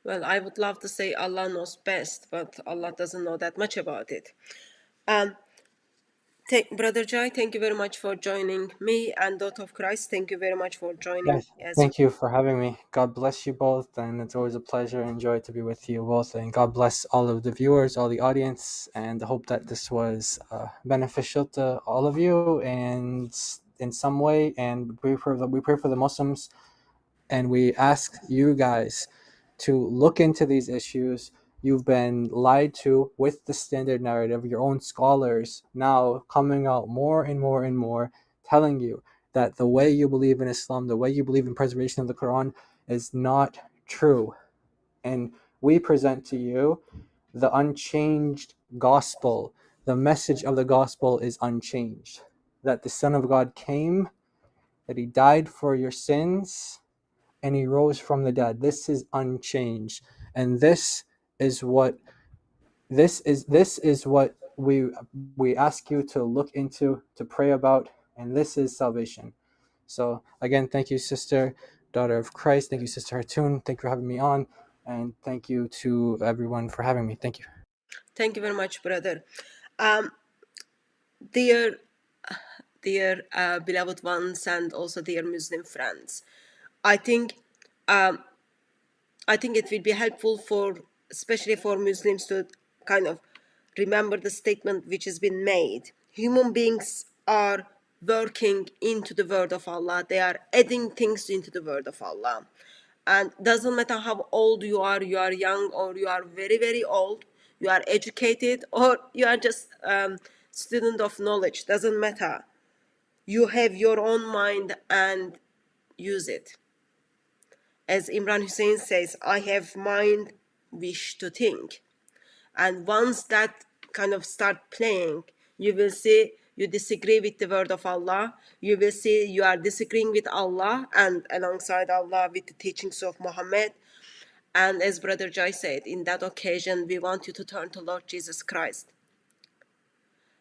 Well, I would love to say Allah knows best, but Allah doesn't know that much about it. Brother Jai, thank you very much for joining me, and Daughter of Christ, thank you very much for joining Yes, thank you for having me. God bless you both, and it's always a pleasure and joy to be with you both. And God bless all of the viewers, all the audience, and I hope that this was beneficial to all of you and in some way. And we pray for the Muslims, and we ask you guys to look into these issues. You've been lied to with the standard narrative. Your own scholars now coming out more and more and more, telling you that the way you believe in Islam, the way you believe in preservation of the Quran is not true. And we present to you the unchanged gospel. The message of the gospel is unchanged. That the Son of God came, that he died for your sins, and he rose from the dead. This is unchanged. And this is what we ask you to look into, to pray about, and this is salvation. So again, thank you, sister, daughter of Christ. Thank you, Sister Hartoon. Thank you for having me on, and thank you to everyone for having me. Thank you. Thank you very much, brother. Dear beloved ones, and also dear Muslim friends, I think it will be helpful especially for Muslims, to kind of remember the statement which has been made. Human beings are working into the word of Allah. They are adding things into the word of Allah. And doesn't matter how old you are young, or you are very, very old, you are educated, or you are just student of knowledge, doesn't matter. You have your own mind and use it. As Imran Hussein says, I have mind, wish to think. And once that kind of start playing, you will see you disagree with the word of Allah. You will see you are disagreeing with Allah, and alongside Allah with the teachings of Muhammad. And as Brother Jai said, in that occasion, we want you to turn to Lord Jesus Christ.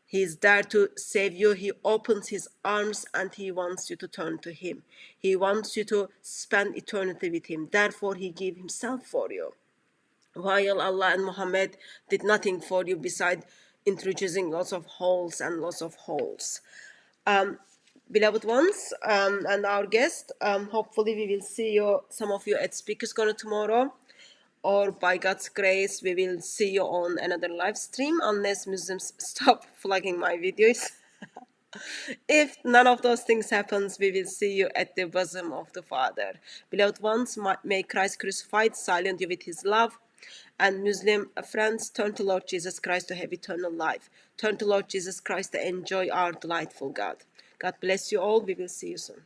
He is there to save you. He opens his arms and he wants you to turn to him. He wants you to spend eternity with him. Therefore, he gave himself for you. While Allah and Muhammad did nothing for you beside introducing lots of holes and lots of holes. Beloved ones, and our guest, hopefully we will see you, some of you at Speakers Corner tomorrow, or by God's grace we will see you on another live stream, unless Muslims stop flagging my videos. If none of those things happens, we will see you at the bosom of the Father. Beloved ones, may Christ crucified silence you with his love. And Muslim friends, turn to Lord Jesus Christ to have eternal life. Turn to Lord Jesus Christ to enjoy our delightful God. God bless you all. We will see you soon.